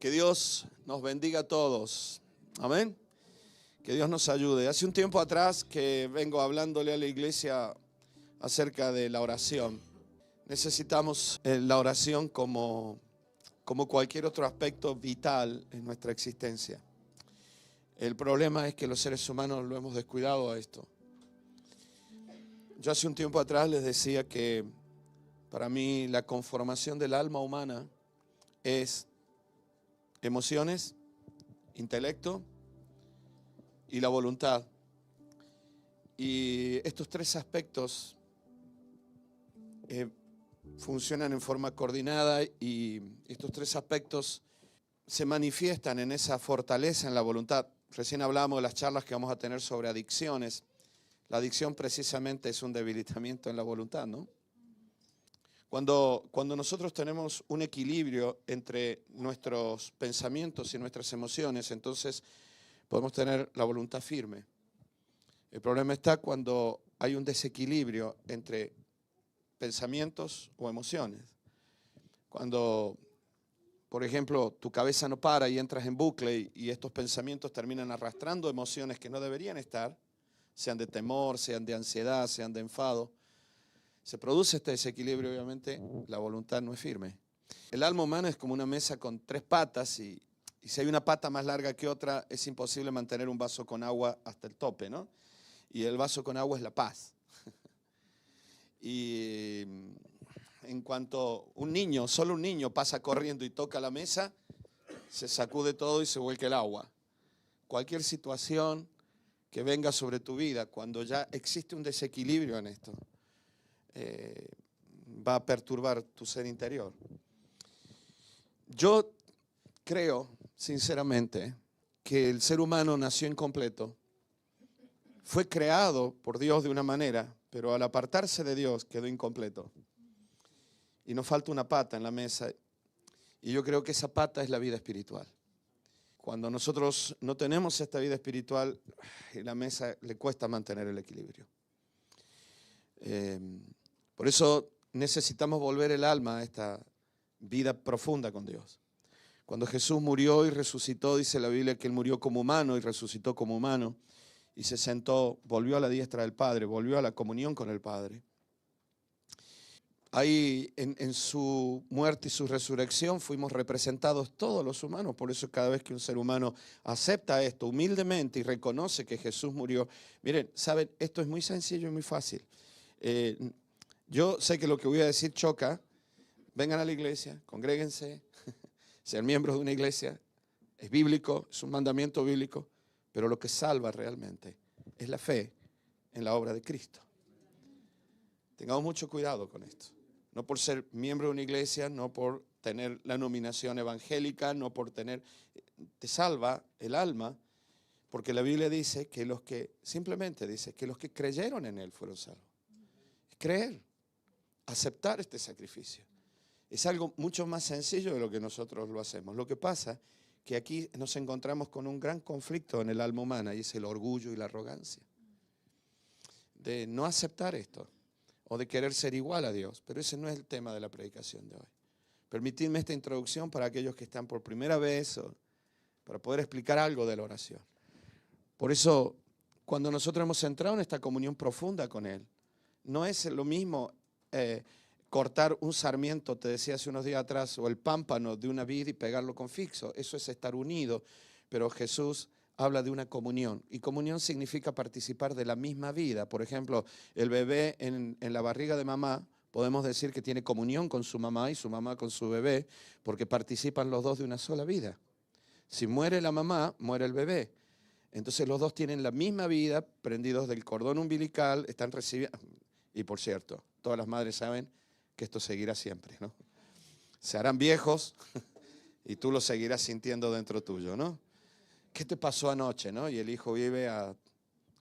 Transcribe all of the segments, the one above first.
Que Dios nos bendiga a todos. Amén. Que Dios nos ayude. Hace un tiempo atrás que vengo hablándole a la iglesia acerca de la oración. Necesitamos la oración como cualquier otro aspecto vital en nuestra existencia. El problema es que los seres humanos lo hemos descuidado a esto. Yo hace un tiempo atrás les decía que para mí la conformación del alma humana es emociones, intelecto y la voluntad. Y estos tres aspectos funcionan en forma coordinada y estos tres aspectos se manifiestan en esa fortaleza en la voluntad. Recién hablábamos de las charlas que vamos a tener sobre adicciones. La adicción precisamente es un debilitamiento en la voluntad, ¿no? Cuando nosotros tenemos un equilibrio entre nuestros pensamientos y nuestras emociones, entonces podemos tener la voluntad firme. El problema está cuando hay un desequilibrio entre pensamientos o emociones. Cuando, por ejemplo, tu cabeza no para y entras en bucle y estos pensamientos terminan arrastrando emociones que no deberían estar, sean de temor, sean de ansiedad, sean de enfado. Se produce este desequilibrio, obviamente, la voluntad no es firme. El alma humana es como una mesa con tres patas y si hay una pata más larga que otra, es imposible mantener un vaso con agua hasta el tope, ¿no? Y el vaso con agua es la paz. Y en cuanto solo un niño pasa corriendo y toca la mesa, se sacude todo y se vuelca el agua. Cualquier situación que venga sobre tu vida, cuando ya existe un desequilibrio en esto, va a perturbar tu ser interior. Yo creo, sinceramente, que el ser humano nació incompleto. Fue creado por Dios de una manera, pero al apartarse de Dios quedó incompleto. Y nos falta una pata en la mesa. Y yo creo que esa pata es la vida espiritual. Cuando nosotros no tenemos esta vida espiritual, la mesa le cuesta mantener el equilibrio. Por eso necesitamos volver el alma a esta vida profunda con Dios. Cuando Jesús murió y resucitó, dice la Biblia que Él murió como humano y resucitó como humano y se sentó, volvió a la diestra del Padre, volvió a la comunión con el Padre. Ahí en su muerte y su resurrección fuimos representados todos los humanos. Por eso cada vez que un ser humano acepta esto humildemente y reconoce que Jesús murió, miren, saben, esto es muy sencillo y muy fácil. Yo sé que lo que voy a decir choca. Vengan a la iglesia, congréguense, sean miembros de una iglesia. Es bíblico, es un mandamiento bíblico, pero lo que salva realmente es la fe en la obra de Cristo. Tengamos mucho cuidado con esto. No por ser miembro de una iglesia, no por tener la nominación evangélica, no por tener... Te salva el alma, porque la Biblia dice que simplemente dice que los que creyeron en Él fueron salvos. Es creer, aceptar este sacrificio. Es algo mucho más sencillo de lo que nosotros lo hacemos. Lo que pasa es que aquí nos encontramos con un gran conflicto en el alma humana y es el orgullo y la arrogancia. De no aceptar esto o de querer ser igual a Dios. Pero ese no es el tema de la predicación de hoy. Permitidme esta introducción para aquellos que están por primera vez o para poder explicar algo de la oración. Por eso, cuando nosotros hemos entrado en esta comunión profunda con Él, no es lo mismo cortar un sarmiento, te decía hace unos días atrás, o el pámpano de una vid y pegarlo con fixo. Eso es estar unido, pero Jesús habla de una comunión. Y comunión significa participar de la misma vida. Por ejemplo, el bebé en la barriga de mamá, podemos decir que tiene comunión con su mamá y su mamá con su bebé, porque participan los dos de una sola vida. Si muere la mamá, muere el bebé. Entonces los dos tienen la misma vida, prendidos del cordón umbilical, están recibiendo... Y por cierto, todas las madres saben que esto seguirá siempre, ¿no? Se harán viejos y tú lo seguirás sintiendo dentro tuyo, ¿no? ¿Qué te pasó anoche, no? Y el hijo vive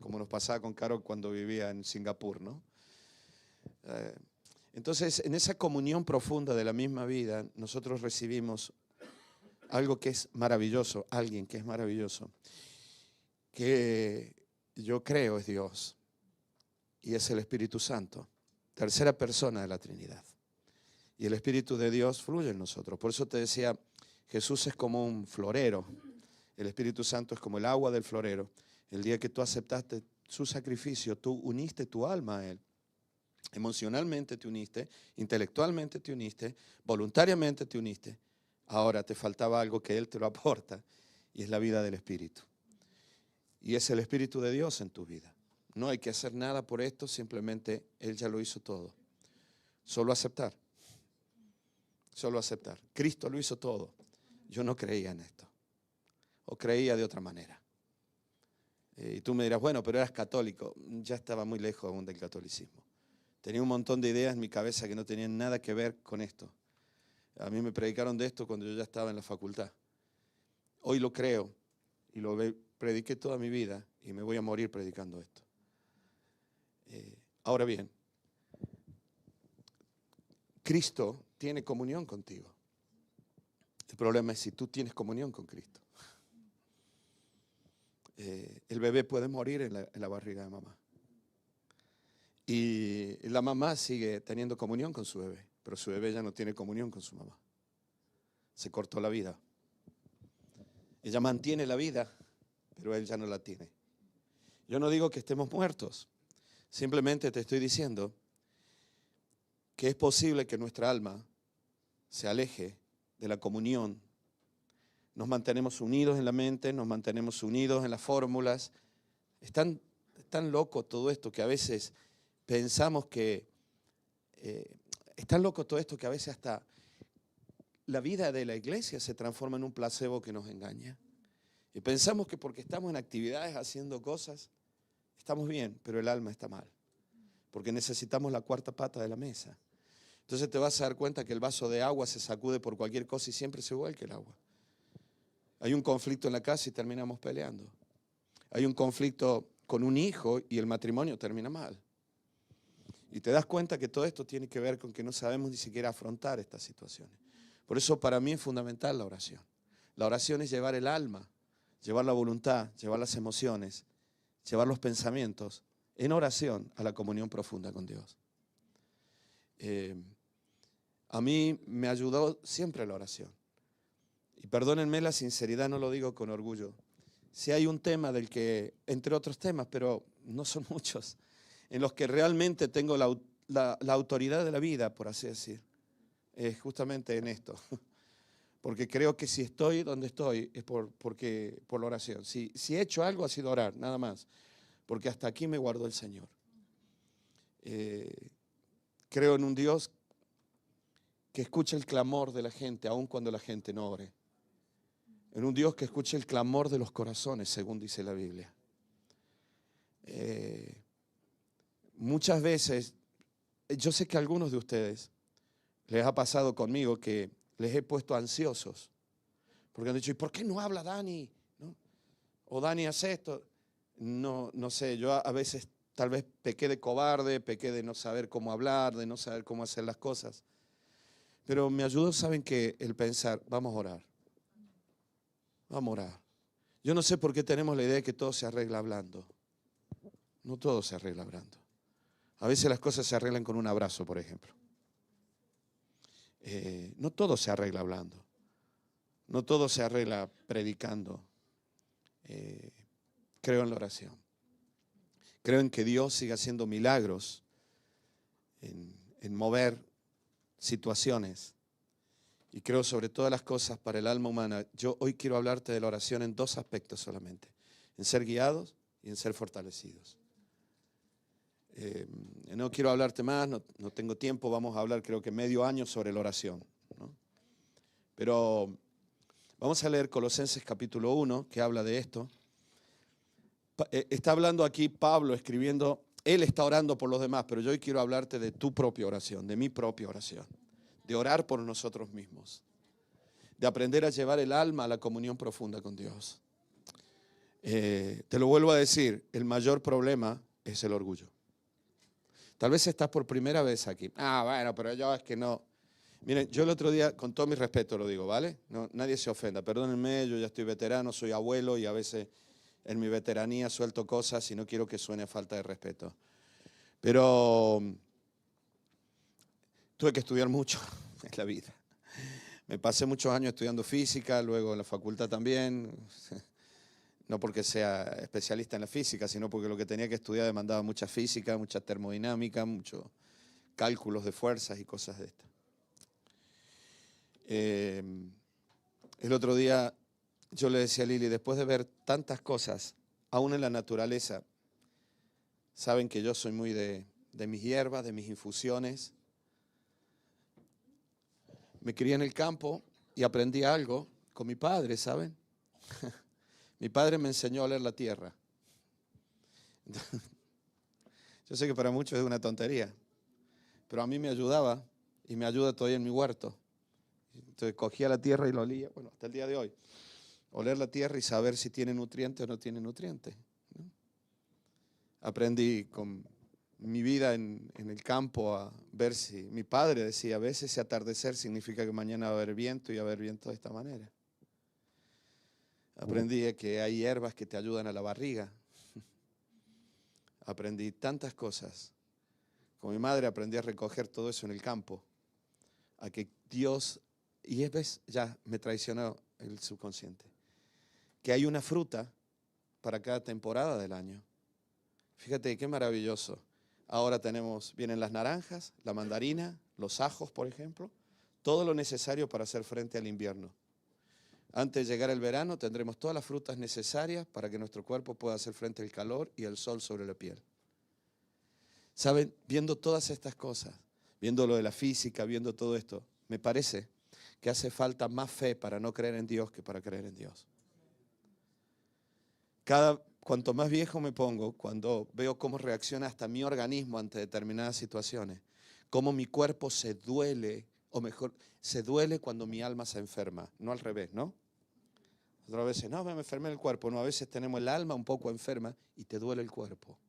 como nos pasaba con Carol cuando vivía en Singapur, ¿no? Entonces, en esa comunión profunda de la misma vida, nosotros recibimos algo que es maravilloso, alguien que es maravilloso, que yo creo es Dios y es el Espíritu Santo, tercera persona de la Trinidad. Y el Espíritu de Dios fluye en nosotros. Por eso te decía, Jesús es como un florero. El Espíritu Santo es como el agua del florero. El día que tú aceptaste su sacrificio, tú uniste tu alma a Él. Emocionalmente te uniste, intelectualmente te uniste, voluntariamente te uniste. Ahora te faltaba algo que Él te lo aporta y es la vida del Espíritu. Y es el Espíritu de Dios en tu vida. No hay que hacer nada por esto, simplemente Él ya lo hizo todo. Solo aceptar. Solo aceptar. Cristo lo hizo todo. Yo no creía en esto. O creía de otra manera. Y tú me dirás, bueno, pero eras católico. Ya estaba muy lejos aún del catolicismo. Tenía un montón de ideas en mi cabeza que no tenían nada que ver con esto. A mí me predicaron de esto cuando yo ya estaba en la facultad. Hoy lo creo y lo prediqué toda mi vida y me voy a morir predicando esto. Ahora bien, Cristo tiene comunión contigo. El problema es si tú tienes comunión con Cristo. El bebé puede morir en la barriga de mamá. Y la mamá sigue teniendo comunión con su bebé, pero su bebé ya no tiene comunión con su mamá. Se cortó la vida. Ella mantiene la vida, pero él ya no la tiene. Yo no digo que estemos muertos, simplemente te estoy diciendo que es posible que nuestra alma se aleje de la comunión. Nos mantenemos unidos en la mente, nos mantenemos unidos en las fórmulas. Es tan loco todo esto que a veces pensamos que... es tan loco todo esto que a veces hasta la vida de la iglesia se transforma en un placebo que nos engaña. Y pensamos que porque estamos en actividades haciendo cosas, estamos bien, pero el alma está mal. Porque necesitamos la cuarta pata de la mesa. Entonces te vas a dar cuenta que el vaso de agua se sacude por cualquier cosa y siempre se vuelca el agua. Hay un conflicto en la casa y terminamos peleando. Hay un conflicto con un hijo y el matrimonio termina mal. Y te das cuenta que todo esto tiene que ver con que no sabemos ni siquiera afrontar estas situaciones. Por eso para mí es fundamental la oración. La oración es llevar el alma, llevar la voluntad, llevar las emociones, llevar los pensamientos en oración a la comunión profunda con Dios. A mí me ayudó siempre la oración. Y perdónenme la sinceridad, no lo digo con orgullo. Si hay un tema del que, entre otros temas, pero no son muchos, en los que realmente tengo la autoridad de la vida, por así decir, es justamente en esto. Porque creo que si estoy donde estoy es por la oración. Si he hecho algo ha sido orar, nada más. Porque hasta aquí me guardó el Señor. Creo en un Dios que escucha el clamor de la gente, aun cuando la gente no ore. En un Dios que escucha el clamor de los corazones, según dice la Biblia. Muchas veces, yo sé que a algunos de ustedes les ha pasado conmigo que les he puesto ansiosos. Porque han dicho, ¿y por qué no habla Dani? ¿No? O Dani hace esto. No sé, yo a veces tal vez pequé de cobarde, pequé de no saber cómo hablar, de no saber cómo hacer las cosas. Pero me ayudó, ¿saben qué? El pensar, vamos a orar. Vamos a orar. Yo no sé por qué tenemos la idea de que todo se arregla hablando. No todo se arregla hablando. A veces las cosas se arreglan con un abrazo, por ejemplo. No todo se arregla hablando. No todo se arregla predicando. Creo en la oración. Creo en que Dios siga haciendo milagros, en mover situaciones. Y creo sobre todas las cosas para el alma humana. Yo hoy quiero hablarte de la oración en dos aspectos solamente. En ser guiados y en ser fortalecidos. No quiero hablarte más, no tengo tiempo. Vamos a hablar creo que medio año sobre la oración, ¿no? Pero vamos a leer Colosenses capítulo 1, que habla de esto. Está hablando aquí Pablo escribiendo, él está orando por los demás, pero yo hoy quiero hablarte de tu propia oración, de mi propia oración. De orar por nosotros mismos, de aprender a llevar el alma a la comunión profunda con Dios. Te lo vuelvo a decir, el mayor problema es el orgullo. Tal vez estás por primera vez aquí. Bueno, pero yo es que no. Miren, yo el otro día, con todo mi respeto lo digo, ¿vale? No, nadie se ofenda, perdónenme, yo ya estoy veterano, soy abuelo y a veces en mi veteranía suelto cosas y no quiero que suene a falta de respeto. Pero tuve que estudiar mucho en la vida. Me pasé muchos años estudiando física, luego en la facultad también. No porque sea especialista en la física, sino porque lo que tenía que estudiar demandaba mucha física, mucha termodinámica, muchos cálculos de fuerzas y cosas de estas. El otro día yo le decía a Lili, después de ver tantas cosas, aún en la naturaleza, saben que yo soy muy de mis hierbas, de mis infusiones. Me crié en el campo y aprendí algo con mi padre, ¿saben? Mi padre me enseñó a oler la tierra. Yo sé que para muchos es una tontería, pero a mí me ayudaba y me ayuda todavía en mi huerto. Entonces cogía la tierra y la olía, bueno, hasta el día de hoy. Oler la tierra y saber si tiene nutrientes o no tiene nutrientes, ¿no? Aprendí con mi vida en el campo a ver si, mi padre decía, a veces ese atardecer significa que mañana va a haber viento y va a haber viento de esta manera. Aprendí que hay hierbas que te ayudan a la barriga. Aprendí tantas cosas. Con mi madre aprendí a recoger todo eso en el campo. A que Dios, y ves, ya me traicionó el subconsciente, que hay una fruta para cada temporada del año. Fíjate qué maravilloso. Ahora vienen las naranjas, la mandarina, los ajos, por ejemplo, todo lo necesario para hacer frente al invierno. Antes de llegar el verano tendremos todas las frutas necesarias para que nuestro cuerpo pueda hacer frente al calor y al sol sobre la piel. ¿Saben? Viendo todas estas cosas, viendo lo de la física, viendo todo esto, me parece que hace falta más fe para no creer en Dios que para creer en Dios. Cuanto más viejo me pongo, cuando veo cómo reacciona hasta mi organismo ante determinadas situaciones, cómo mi cuerpo se duele, o mejor, se duele cuando mi alma se enferma, no al revés, ¿no? Otras veces, no, me enfermé el cuerpo, no, a veces tenemos el alma un poco enferma y te duele el cuerpo.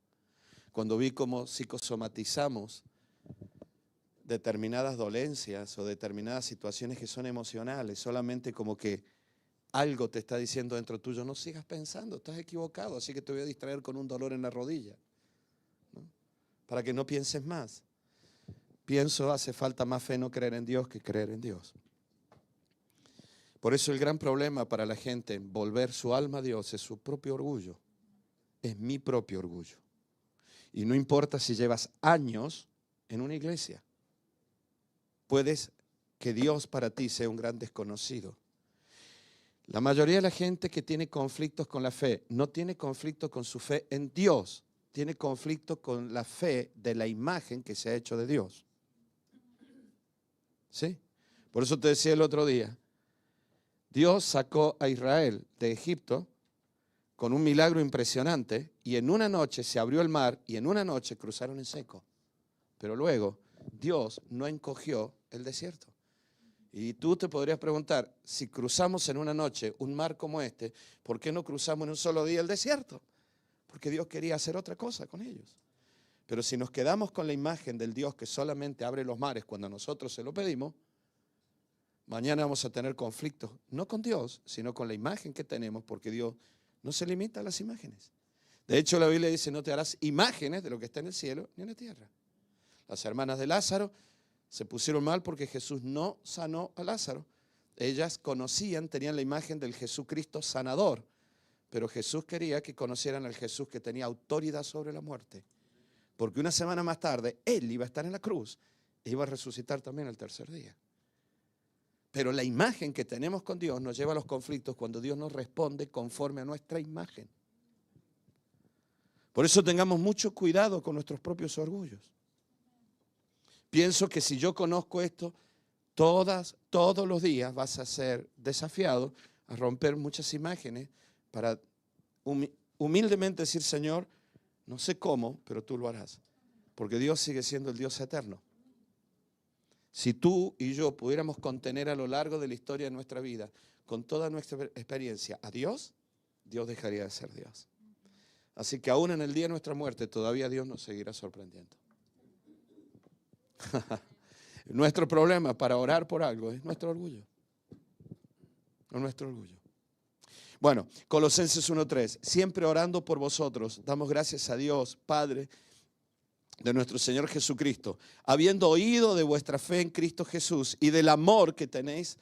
Cuando vi cómo psicosomatizamos determinadas dolencias o determinadas situaciones que son emocionales, solamente como que algo te está diciendo dentro tuyo, no sigas pensando, estás equivocado, así que te voy a distraer con un dolor en la rodilla, ¿no? Para que no pienses más. Pienso, hace falta más fe no creer en Dios que creer en Dios. Por eso el gran problema para la gente en volver su alma a Dios es su propio orgullo. Es mi propio orgullo. Y no importa si llevas años en una iglesia. Puedes que Dios para ti sea un gran desconocido. La mayoría de la gente que tiene conflictos con la fe no tiene conflicto con su fe en Dios. Tiene conflicto con la fe de la imagen que se ha hecho de Dios. ¿Sí? Por eso te decía el otro día, Dios sacó a Israel de Egipto con un milagro impresionante y en una noche se abrió el mar y en una noche cruzaron en seco. Pero luego Dios no encogió el desierto. Y tú te podrías preguntar, si cruzamos en una noche un mar como este, ¿por qué no cruzamos en un solo día el desierto? Porque Dios quería hacer otra cosa con ellos. Pero si nos quedamos con la imagen del Dios que solamente abre los mares cuando nosotros se lo pedimos, mañana vamos a tener conflictos, no con Dios, sino con la imagen que tenemos, porque Dios no se limita a las imágenes. De hecho, la Biblia dice, no te harás imágenes de lo que está en el cielo ni en la tierra. Las hermanas de Lázaro se pusieron mal porque Jesús no sanó a Lázaro. Ellas conocían, tenían la imagen del Jesucristo sanador, pero Jesús quería que conocieran al Jesús que tenía autoridad sobre la muerte. Porque una semana más tarde, Él iba a estar en la cruz e iba a resucitar también el tercer día. Pero la imagen que tenemos con Dios nos lleva a los conflictos cuando Dios nos responde conforme a nuestra imagen. Por eso tengamos mucho cuidado con nuestros propios orgullos. Pienso que si yo conozco esto, todos los días vas a ser desafiado a romper muchas imágenes para humildemente decir, Señor, no sé cómo, pero tú lo harás. Porque Dios sigue siendo el Dios eterno. Si tú y yo pudiéramos contener a lo largo de la historia de nuestra vida, con toda nuestra experiencia, a Dios, Dios dejaría de ser Dios. Así que aún en el día de nuestra muerte, todavía Dios nos seguirá sorprendiendo. Nuestro problema para orar por algo es nuestro orgullo. No nuestro orgullo. Bueno, Colosenses 1:3. Siempre orando por vosotros, damos gracias a Dios, Padre de nuestro Señor Jesucristo, habiendo oído de vuestra fe en Cristo Jesús y del amor que tenéis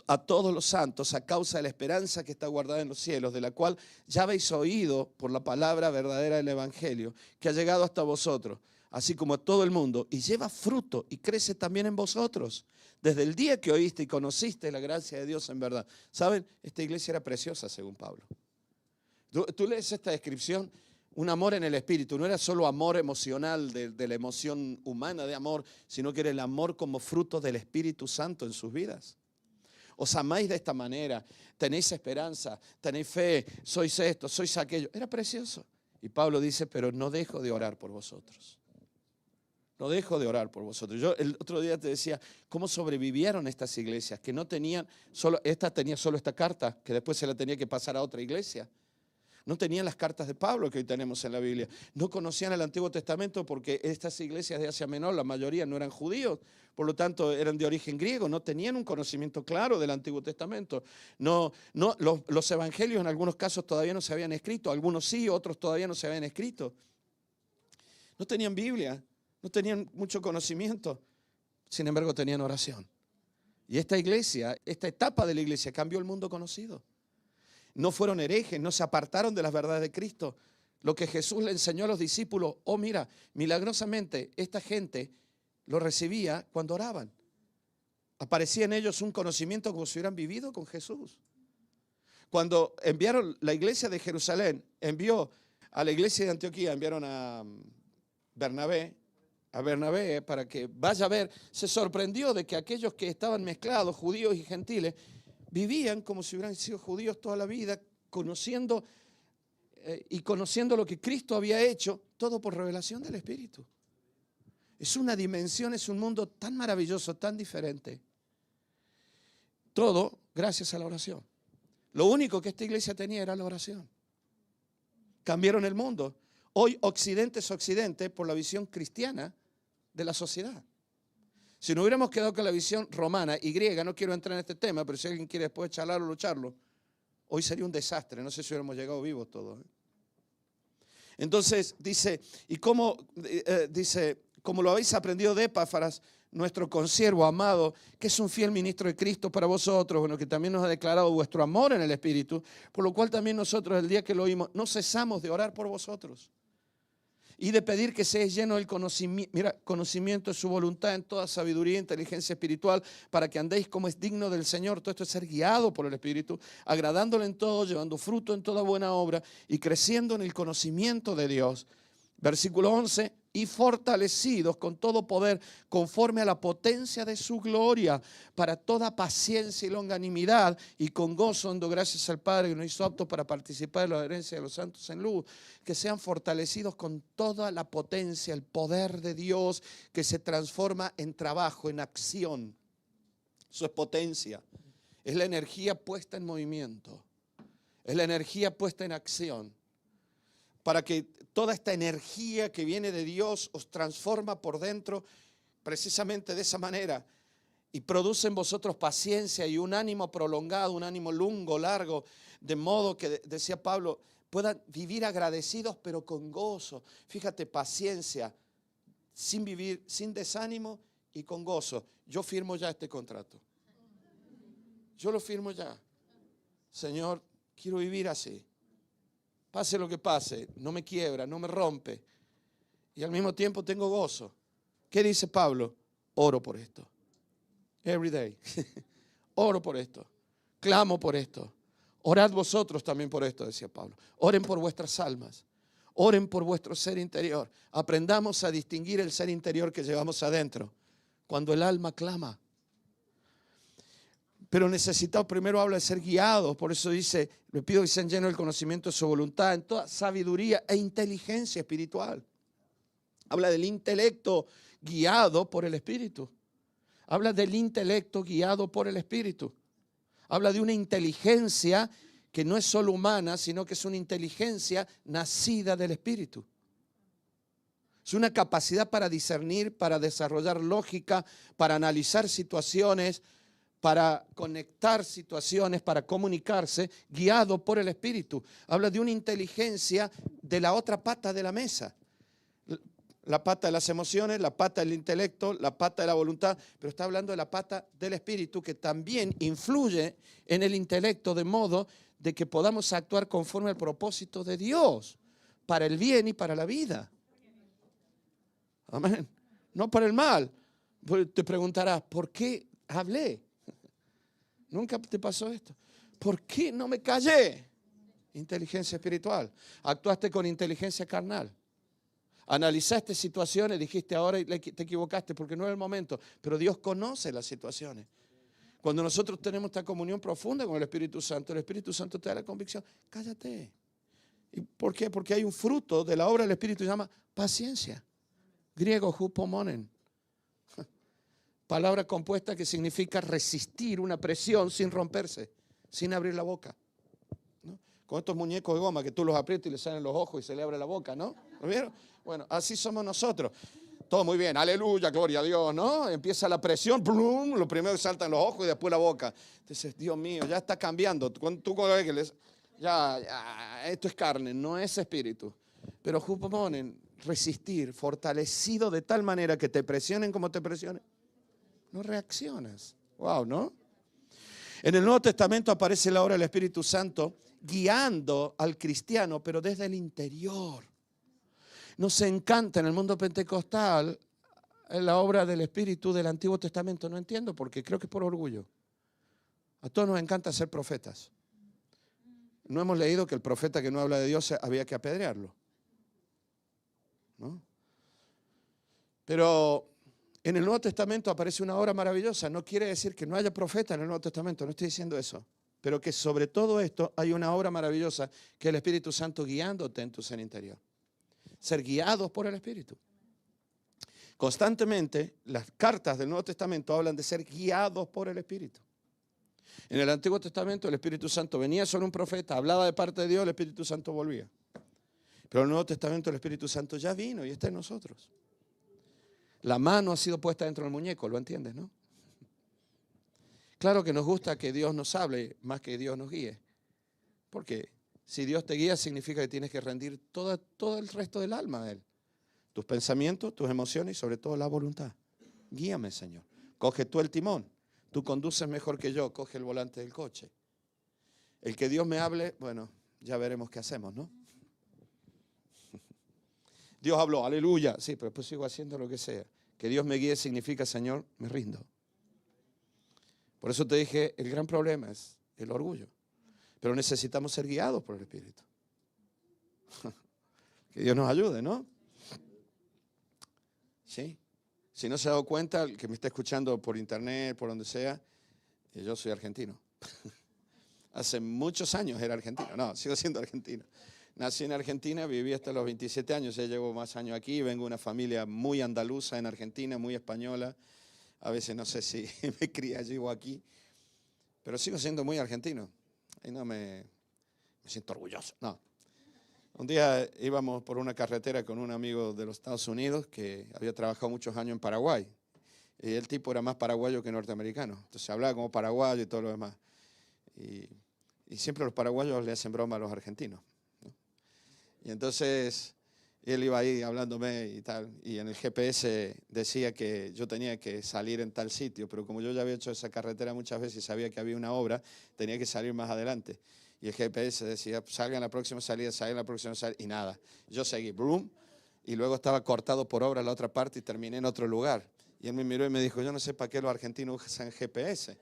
a todos los santos a causa de la esperanza que está guardada en los cielos, de la cual ya habéis oído por la palabra verdadera del Evangelio, que ha llegado hasta vosotros, así como a todo el mundo, y lleva fruto y crece también en vosotros, desde el día que oíste y conociste la gracia de Dios en verdad. ¿Saben? Esta iglesia era preciosa, según Pablo. Tú lees esta descripción, un amor en el espíritu, no era solo amor emocional de la emoción humana de amor, sino que era el amor como fruto del Espíritu Santo en sus vidas. Os amáis de esta manera, tenéis esperanza, tenéis fe, sois esto, sois aquello. Era precioso. Y Pablo dice, pero no dejo de orar por vosotros. No dejo de orar por vosotros. Yo el otro día te decía, ¿cómo sobrevivieron estas iglesias? Que no tenían, esta tenía solo esta carta, que después se la tenía que pasar a otra iglesia. No tenían las cartas de Pablo que hoy tenemos en la Biblia. No conocían el Antiguo Testamento porque estas iglesias de Asia Menor, la mayoría no eran judíos, por lo tanto eran de origen griego, no tenían un conocimiento claro del Antiguo Testamento. Los evangelios en algunos casos todavía no se habían escrito, algunos sí, otros todavía no se habían escrito. No tenían Biblia, no tenían mucho conocimiento, sin embargo tenían oración. Y esta iglesia, esta etapa de la iglesia cambió el mundo conocido. No fueron herejes, no se apartaron de las verdades de Cristo. Lo que Jesús le enseñó a los discípulos, mira, milagrosamente esta gente lo recibía cuando oraban. Aparecía en ellos un conocimiento como si hubieran vivido con Jesús. Cuando enviaron la iglesia de Jerusalén, envió a la iglesia de Antioquía, enviaron a Bernabé para que vaya a ver, se sorprendió de que aquellos que estaban mezclados, judíos y gentiles, vivían como si hubieran sido judíos toda la vida, conociendo lo que Cristo había hecho, todo por revelación del Espíritu. Es una dimensión, es un mundo tan maravilloso, tan diferente. Todo gracias a la oración. Lo único que esta iglesia tenía era la oración. Cambiaron el mundo. Hoy Occidente es Occidente por la visión cristiana de la sociedad. Si no hubiéramos quedado con la visión romana y griega, no quiero entrar en este tema, pero si alguien quiere después charlarlo o lucharlo, hoy sería un desastre, no sé si hubiéramos llegado vivos todos. Entonces dice, como lo habéis aprendido de Epáfras, nuestro consiervo amado, que es un fiel ministro de Cristo para vosotros, bueno, que también nos ha declarado vuestro amor en el Espíritu, por lo cual también nosotros el día que lo oímos, no cesamos de orar por vosotros. Y de pedir que seáis llenos del conocimiento de su voluntad en toda sabiduría e inteligencia espiritual, para que andéis como es digno del Señor. Todo esto es ser guiado por el Espíritu, agradándole en todo, llevando fruto en toda buena obra y creciendo en el conocimiento de Dios. Versículo 11, y fortalecidos con todo poder, conforme a la potencia de su gloria, para toda paciencia y longanimidad, y con gozo dando gracias al Padre que nos hizo aptos para participar de la herencia de los santos en luz, que sean fortalecidos con toda la potencia, el poder de Dios, que se transforma en trabajo, en acción. Eso es potencia, es la energía puesta en movimiento, es la energía puesta en acción. Para que toda esta energía que viene de Dios os transforma por dentro precisamente de esa manera y produce en vosotros paciencia y un ánimo prolongado, un ánimo largo, de modo que, decía Pablo, puedan vivir agradecidos pero con gozo. Fíjate, paciencia, sin desánimo y con gozo. Yo firmo ya este contrato. Yo lo firmo ya. Señor, quiero vivir así. Pase lo que pase, no me quiebra, no me rompe. Y al mismo tiempo tengo gozo. ¿Qué dice Pablo? Oro por esto. Every day. Oro por esto. Clamo por esto. Orad vosotros también por esto, decía Pablo. Oren por vuestras almas. Oren por vuestro ser interior. Aprendamos a distinguir el ser interior que llevamos adentro. Cuando el alma clama. Pero necesitamos, primero habla de ser guiados, por eso dice, le pido que sean llenos del conocimiento de su voluntad, en toda sabiduría e inteligencia espiritual. Habla del intelecto guiado por el Espíritu. Habla del intelecto guiado por el Espíritu. Habla de una inteligencia que no es solo humana, sino que es una inteligencia nacida del Espíritu. Es una capacidad para discernir, para desarrollar lógica, para analizar situaciones, para conectar situaciones, para comunicarse, guiado por el Espíritu. Habla de una inteligencia de la otra pata de la mesa. La pata de las emociones, la pata del intelecto, la pata de la voluntad, pero está hablando de la pata del espíritu que también influye en el intelecto de modo de que podamos actuar conforme al propósito de Dios, para el bien y para la vida. Amén. No para el mal. Te preguntarás, ¿por qué hablé? ¿Nunca te pasó esto? ¿Por qué no me callé? Inteligencia espiritual. Actuaste con inteligencia carnal. Analizaste situaciones, dijiste ahora y te equivocaste porque no era el momento. Pero Dios conoce las situaciones. Cuando nosotros tenemos esta comunión profunda con el Espíritu Santo te da la convicción, cállate. ¿Y por qué? Porque hay un fruto de la obra del Espíritu que se llama paciencia. Griego, hupomonen. Palabra compuesta que significa resistir una presión sin romperse, sin abrir la boca. ¿No? Con estos muñecos de goma que tú los aprietas y le salen los ojos y se le abre la boca, ¿no? ¿Lo vieron? Bueno, así somos nosotros. Todo muy bien, aleluya, gloria a Dios, ¿no? Empieza la presión, plum, lo primero que saltan los ojos y después la boca. Entonces, Dios mío, ya está cambiando. Tú cuando ves que ya, esto es carne, no es espíritu. Pero hupomonen, resistir, fortalecido de tal manera que te presionen como te presionen. No reaccionas. Wow, ¿no? En el Nuevo Testamento aparece la obra del Espíritu Santo guiando al cristiano, pero desde el interior. Nos encanta en el mundo pentecostal la obra del Espíritu del Antiguo Testamento. No entiendo por qué, creo que es por orgullo. A todos nos encanta ser profetas. No hemos leído que el profeta que no habla de Dios había que apedrearlo, ¿no? Pero en el Nuevo Testamento aparece una obra maravillosa. No quiere decir que no haya profeta en el Nuevo Testamento, no estoy diciendo eso. Pero que sobre todo esto hay una obra maravillosa que es el Espíritu Santo guiándote en tu ser interior. Ser guiados por el Espíritu. Constantemente las cartas del Nuevo Testamento hablan de ser guiados por el Espíritu. En el Antiguo Testamento el Espíritu Santo venía sobre un profeta, hablaba de parte de Dios, el Espíritu Santo volvía. Pero en el Nuevo Testamento el Espíritu Santo ya vino y está en nosotros. La mano ha sido puesta dentro del muñeco, ¿lo entiendes, no? Claro que nos gusta que Dios nos hable más que Dios nos guíe. Porque si Dios te guía significa que tienes que rendir todo el resto del alma a Él. Tus pensamientos, tus emociones y sobre todo la voluntad. Guíame, Señor. Coge tú el timón. Tú conduces mejor que yo, coge el volante del coche. El que Dios me hable, bueno, ya veremos qué hacemos, ¿no? Dios habló, aleluya. Sí, pero después sigo haciendo lo que sea. Que Dios me guíe significa, Señor, me rindo. Por eso te dije, el gran problema es el orgullo. Pero necesitamos ser guiados por el Espíritu. Que Dios nos ayude, ¿no? ¿Sí? Si no se ha dado cuenta, el que me está escuchando por internet, por donde sea, yo soy argentino. Hace muchos años era argentino. No, sigo siendo argentino. Nací en Argentina, viví hasta los 27 años, ya llevo más años aquí, vengo de una familia muy andaluza en Argentina, muy española. A veces no sé si me crié allí o aquí, pero sigo siendo muy argentino. Y no me siento orgulloso, no. Un día íbamos por una carretera con un amigo de los Estados Unidos que había trabajado muchos años en Paraguay. Y el tipo era más paraguayo que norteamericano. Entonces hablaba como paraguayo y todo lo demás. Y siempre los paraguayos le hacen broma a los argentinos, ¿no? Y entonces él iba ahí hablándome y tal. Y en el GPS decía que yo tenía que salir en tal sitio. Pero como yo ya había hecho esa carretera muchas veces y sabía que había una obra, tenía que salir más adelante. Y el GPS decía, salgan en la próxima salida, salgan en la próxima salida, y nada. Yo seguí, boom, y luego estaba cortado por obra la otra parte y terminé en otro lugar. Y él me miró y me dijo, yo no sé para qué los argentinos usan GPS.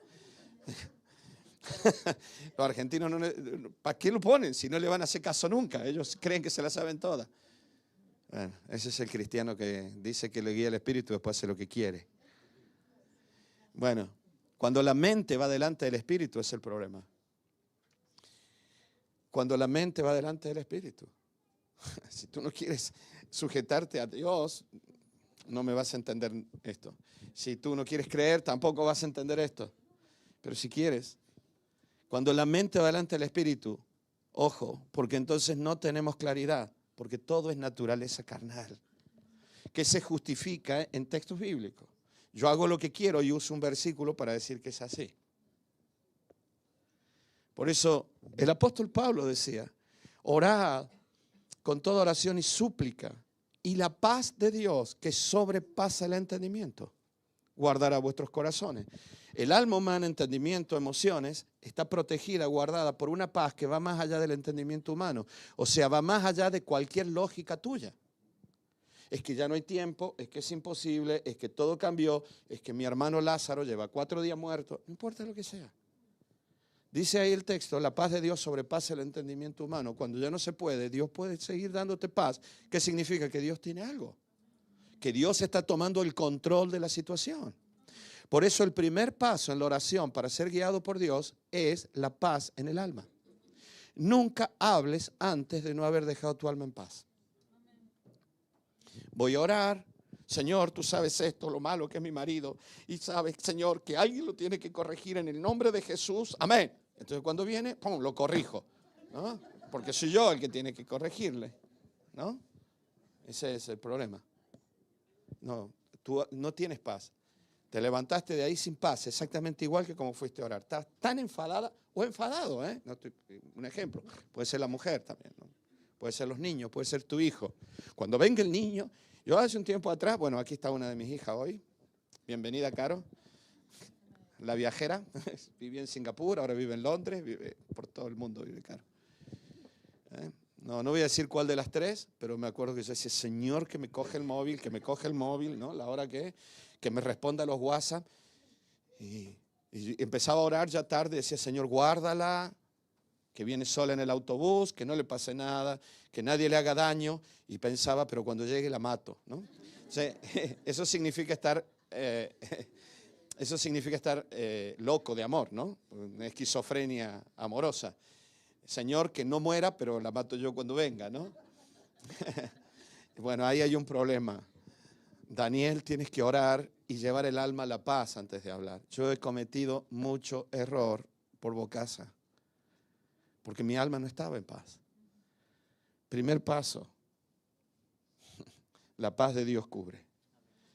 Los argentinos, ¿para qué lo ponen? Si no le van a hacer caso nunca. Ellos creen que se la saben todas. Bueno, ese es el cristiano que dice que le guía el Espíritu y después hace lo que quiere. Bueno, cuando la mente va delante del Espíritu es el problema. Cuando la mente va delante del Espíritu. Si tú no quieres sujetarte a Dios, no me vas a entender esto. Si tú no quieres creer, tampoco vas a entender esto. Pero si quieres, cuando la mente va delante del Espíritu, ojo, porque entonces no tenemos claridad, porque todo es naturaleza carnal, que se justifica en textos bíblicos. Yo hago lo que quiero y uso un versículo para decir que es así. Por eso el apóstol Pablo decía, orad con toda oración y súplica y la paz de Dios que sobrepasa el entendimiento guardará vuestros corazones. El alma humana, entendimiento, emociones, está protegida, guardada por una paz que va más allá del entendimiento humano. O sea, va más allá de cualquier lógica tuya. Es que ya no hay tiempo, es que es imposible, es que todo cambió, es que mi hermano Lázaro lleva 4 días muerto, no importa lo que sea. Dice ahí el texto, la paz de Dios sobrepasa el entendimiento humano. Cuando ya no se puede, Dios puede seguir dándote paz. ¿Qué significa? Que Dios tiene algo. Que Dios está tomando el control de la situación. Por eso el primer paso en la oración para ser guiado por Dios es la paz en el alma. Nunca hables antes de no haber dejado tu alma en paz. Voy a orar. Señor, tú sabes esto, lo malo que es mi marido. Y sabes, Señor, que alguien lo tiene que corregir en el nombre de Jesús. Amén. Entonces cuando viene, ¡pum!, lo corrijo, ¿no? Porque soy yo el que tiene que corregirle, ¿no? Ese es el problema. No, tú no tienes paz. Te levantaste de ahí sin paz, exactamente igual que como fuiste a orar. Estás tan enfadada o enfadado, ¿eh? No estoy, un ejemplo. Puede ser la mujer también, ¿no? Puede ser los niños, puede ser tu hijo. Cuando venga el niño, yo hace un tiempo atrás, bueno, aquí está una de mis hijas hoy. Bienvenida, Caro. La viajera. Vive en Singapur, ahora vive en Londres, vive por todo el mundo, vive Caro. No voy a decir cuál de las 3, pero me acuerdo que yo decía, Señor, que me coge el móvil, ¿no? La hora que me responda a los WhatsApp. Y empezaba a orar ya tarde, decía, Señor, guárdala, que viene sola en el autobús, que no le pase nada, que nadie le haga daño. Y pensaba, pero cuando llegue la mato, ¿no? O sea, eso significa estar loco de amor, ¿no? Una esquizofrenia amorosa. Señor, que no muera, pero la mato yo cuando venga, ¿no? Bueno, ahí hay un problema. Daniel, tienes que orar y llevar el alma a la paz antes de hablar. Yo he cometido mucho error por bocaza, porque mi alma no estaba en paz. Primer paso, la paz de Dios cubre.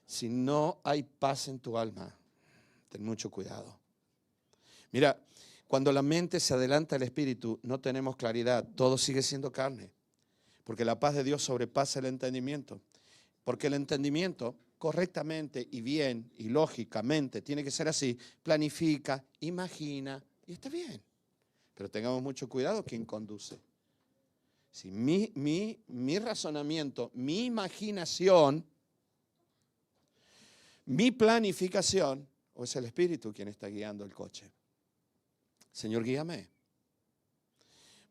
Si no hay paz en tu alma, ten mucho cuidado. Mira, cuando la mente se adelanta al espíritu, no tenemos claridad, todo sigue siendo carne, porque la paz de Dios sobrepasa el entendimiento. Porque el entendimiento, correctamente y bien y lógicamente, tiene que ser así, planifica, imagina y está bien. Pero tengamos mucho cuidado quién conduce. Si mi razonamiento, mi imaginación, mi planificación, o es el Espíritu quien está guiando el coche. Señor, guíame.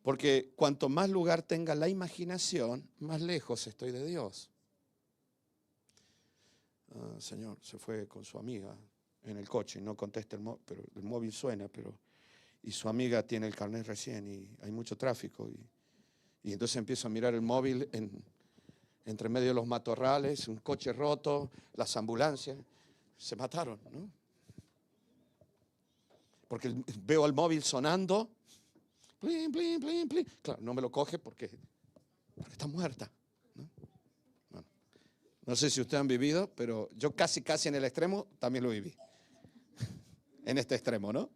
Porque cuanto más lugar tenga la imaginación, más lejos estoy de Dios. Señor, se fue con su amiga en el coche, no contesta pero el móvil suena, y su amiga tiene el carnet recién y hay mucho tráfico. Y entonces empiezo a mirar el móvil entre medio de los matorrales, un coche roto, las ambulancias, se mataron, ¿no? Porque veo el móvil sonando, plin, plin, plin, plin. Claro, no me lo coge porque está muerta, ¿no? Bueno, no sé si ustedes han vivido, pero yo casi en el extremo también lo viví. En este extremo, ¿no?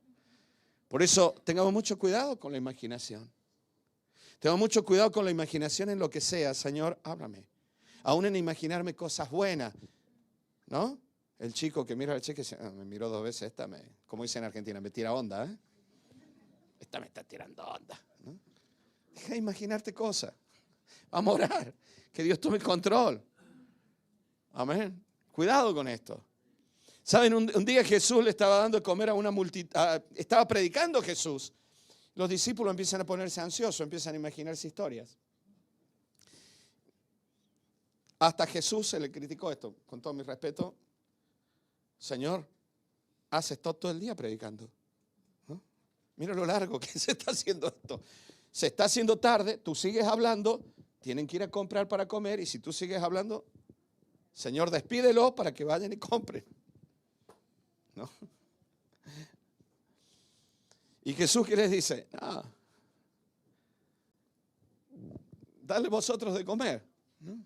Por eso tengamos mucho cuidado con la imaginación. Tengamos mucho cuidado con la imaginación en lo que sea. Señor, háblame. Aún en imaginarme cosas buenas, ¿no? El chico que mira al chico y dice, me miró 2 veces, como dicen en Argentina, me tira onda, ¿eh? Esta me está tirando onda, ¿no? Deja de imaginarte cosas. Vamos a orar, que Dios tome el control. Amén. Cuidado con esto. ¿Saben? Un día Jesús le estaba dando de comer a una multitud, estaba predicando Jesús. Los discípulos empiezan a ponerse ansiosos, empiezan a imaginarse historias. Hasta Jesús se le criticó esto, con todo mi respeto. Señor, haces todo el día predicando, ¿no? Mira lo largo que se está haciendo esto. Se está haciendo tarde, tú sigues hablando, tienen que ir a comprar para comer y si tú sigues hablando, Señor, despídelo para que vayan y compren, ¿no? Y Jesús, ¿qué les dice? Dale vosotros de comer, ¿no?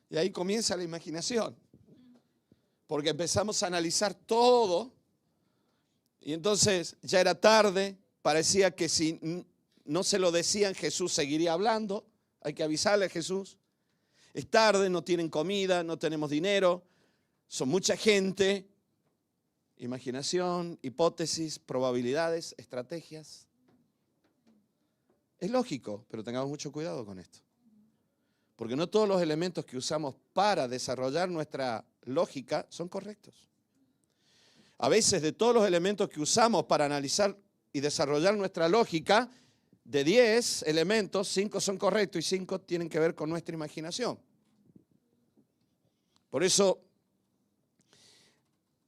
Y ahí comienza la imaginación. Porque empezamos a analizar todo y entonces ya era tarde, parecía que si no se lo decían Jesús seguiría hablando, hay que avisarle a Jesús. Es tarde, no tienen comida, no tenemos dinero, son mucha gente. Imaginación, hipótesis, probabilidades, estrategias. Es lógico, pero tengamos mucho cuidado con esto. Porque no todos los elementos que usamos para desarrollar nuestra lógica son correctos. A veces de todos los elementos que usamos para analizar y desarrollar nuestra lógica, de 10 elementos, 5 son correctos y 5 tienen que ver con nuestra imaginación. Por eso,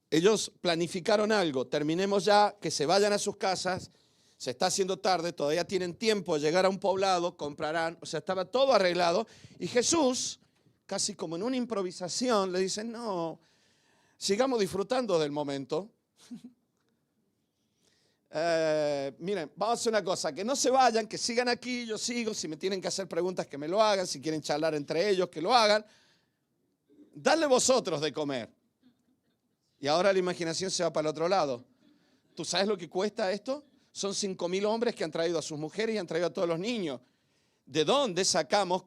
ellos planificaron algo, terminemos ya, que se vayan a sus casas, se está haciendo tarde, todavía tienen tiempo de llegar a un poblado, comprarán, o sea, estaba todo arreglado. Y Jesús, casi como en una improvisación, le dice, no, sigamos disfrutando del momento. Miren, vamos a hacer una cosa, que no se vayan, que sigan aquí, yo sigo, si me tienen que hacer preguntas que me lo hagan, si quieren charlar entre ellos, que lo hagan. Dale vosotros de comer. Y ahora la imaginación se va para el otro lado. ¿Tú sabes lo que cuesta esto? Son 5.000 hombres que han traído a sus mujeres y han traído a todos los niños. ¿De dónde sacamos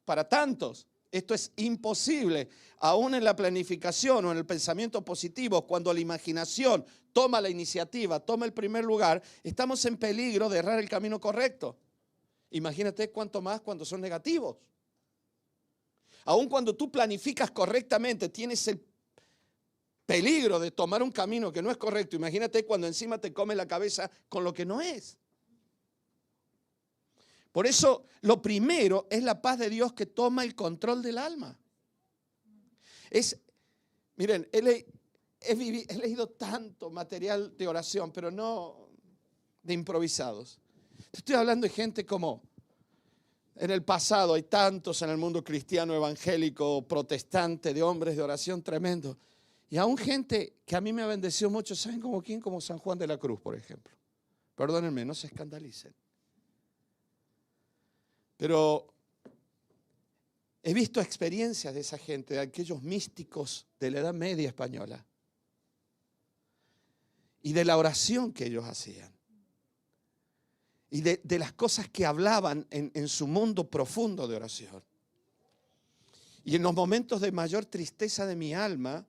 para tantos? Esto es imposible. Aún en la planificación o en el pensamiento positivo, cuando la imaginación toma la iniciativa, toma el primer lugar, estamos en peligro de errar el camino correcto. Imagínate cuánto más cuando son negativos. Aún cuando tú planificas correctamente, tienes el peligro de tomar un camino que no es correcto. Imagínate cuando encima te come la cabeza con lo que no es. Por eso, lo primero es la paz de Dios que toma el control del alma. Miren, he leído tanto material de oración, pero no de improvisados. Estoy hablando de gente como en el pasado, hay tantos en el mundo cristiano, evangélico, protestante, de hombres de oración tremendo. Y aún gente que a mí me ha bendecido mucho, ¿saben como quién? Como San Juan de la Cruz, por ejemplo. Perdónenme, no se escandalicen. Pero he visto experiencias de esa gente, de aquellos místicos de la Edad Media española. Y de la oración que ellos hacían. Y de las cosas que hablaban en su mundo profundo de oración. Y en los momentos de mayor tristeza de mi alma,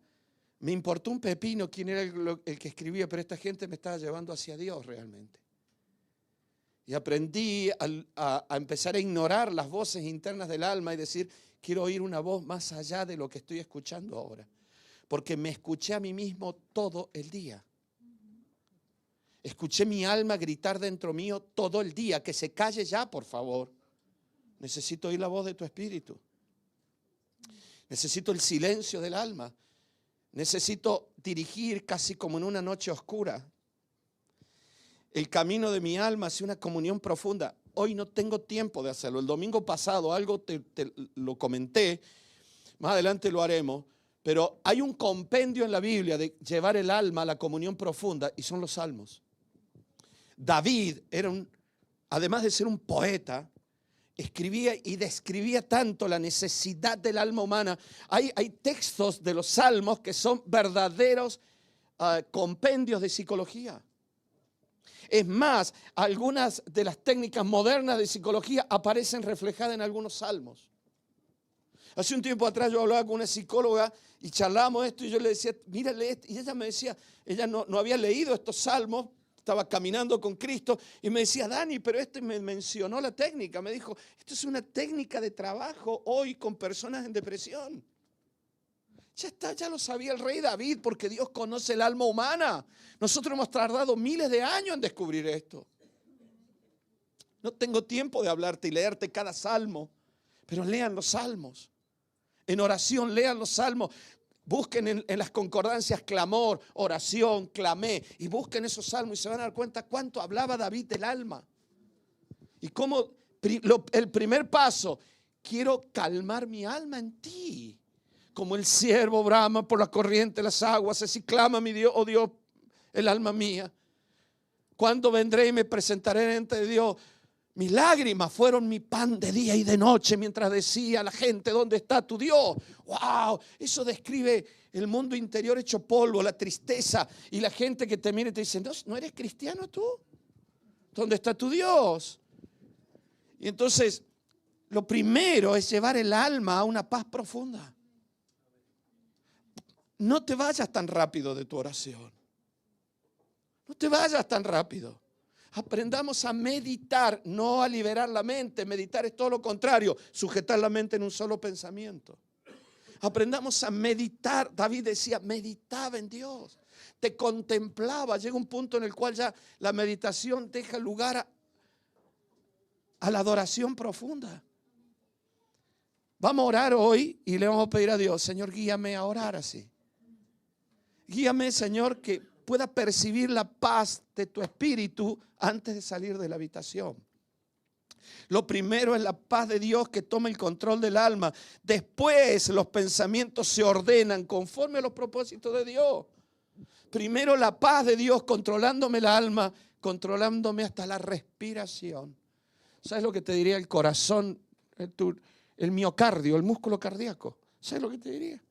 me importó un pepino quién era el que escribía, pero esta gente me estaba llevando hacia Dios realmente. Y aprendí a empezar a ignorar las voces internas del alma y decir, quiero oír una voz más allá de lo que estoy escuchando ahora. Porque me escuché a mí mismo todo el día. Escuché mi alma gritar dentro mío todo el día, que se calle ya, por favor. Necesito oír la voz de tu espíritu. Necesito el silencio del alma. Necesito dirigir casi como en una noche oscura el camino de mi alma hacia una comunión profunda. Hoy no tengo tiempo de hacerlo. El domingo pasado algo te lo comenté, más adelante lo haremos, pero hay un compendio en la Biblia de llevar el alma a la comunión profunda y son los salmos. David además de ser un poeta, escribía y describía tanto la necesidad del alma humana. Hay textos de los salmos que son verdaderos compendios de psicología. Es más, algunas de las técnicas modernas de psicología aparecen reflejadas en algunos salmos. Hace un tiempo atrás yo hablaba con una psicóloga y charlábamos esto y yo le decía, mírale esto. Y ella me decía, ella no había leído estos salmos, estaba caminando con Cristo y me decía, Dani, pero me mencionó la técnica. Me dijo, esto es una técnica de trabajo hoy con personas en depresión. Ya lo sabía el rey David porque Dios conoce el alma humana. Nosotros hemos tardado miles de años en descubrir esto. No tengo tiempo de hablarte y leerte cada salmo, pero lean los salmos. En oración lean los salmos. Busquen en las concordancias clamor, oración, clamé. Y busquen esos salmos y se van a dar cuenta cuánto hablaba David del alma. Y cómo el primer paso, quiero calmar mi alma en ti. Como el ciervo brama por la corriente de las aguas, así clama mi Dios, oh Dios, el alma mía. ¿Cuándo vendré y me presentaré ante Dios? Mis lágrimas fueron mi pan de día y de noche mientras decía a la gente, ¿dónde está tu Dios? ¡Wow! Eso describe el mundo interior hecho polvo, la tristeza. Y la gente que te mira y te dice, ¿no eres cristiano tú? ¿Dónde está tu Dios? Y entonces, lo primero es llevar el alma a una paz profunda. No te vayas tan rápido de tu oración. No te vayas tan rápido. Aprendamos a meditar, no a liberar la mente. Meditar es todo lo contrario, sujetar la mente en un solo pensamiento. Aprendamos a meditar. David decía, meditaba en Dios. Te contemplaba. Llega un punto en el cual ya la meditación deja lugar a la adoración profunda. Vamos a orar hoy y le vamos a pedir a Dios, Señor, guíame a orar así. Guíame, Señor, que pueda percibir la paz de tu espíritu antes de salir de la habitación. Lo primero es la paz de Dios que toma el control del alma. Después los pensamientos se ordenan conforme a los propósitos de Dios. Primero la paz de Dios controlándome el alma, controlándome hasta la respiración. ¿Sabes lo que te diría el corazón, el miocardio, el músculo cardíaco? ¿Sabes lo que te diría?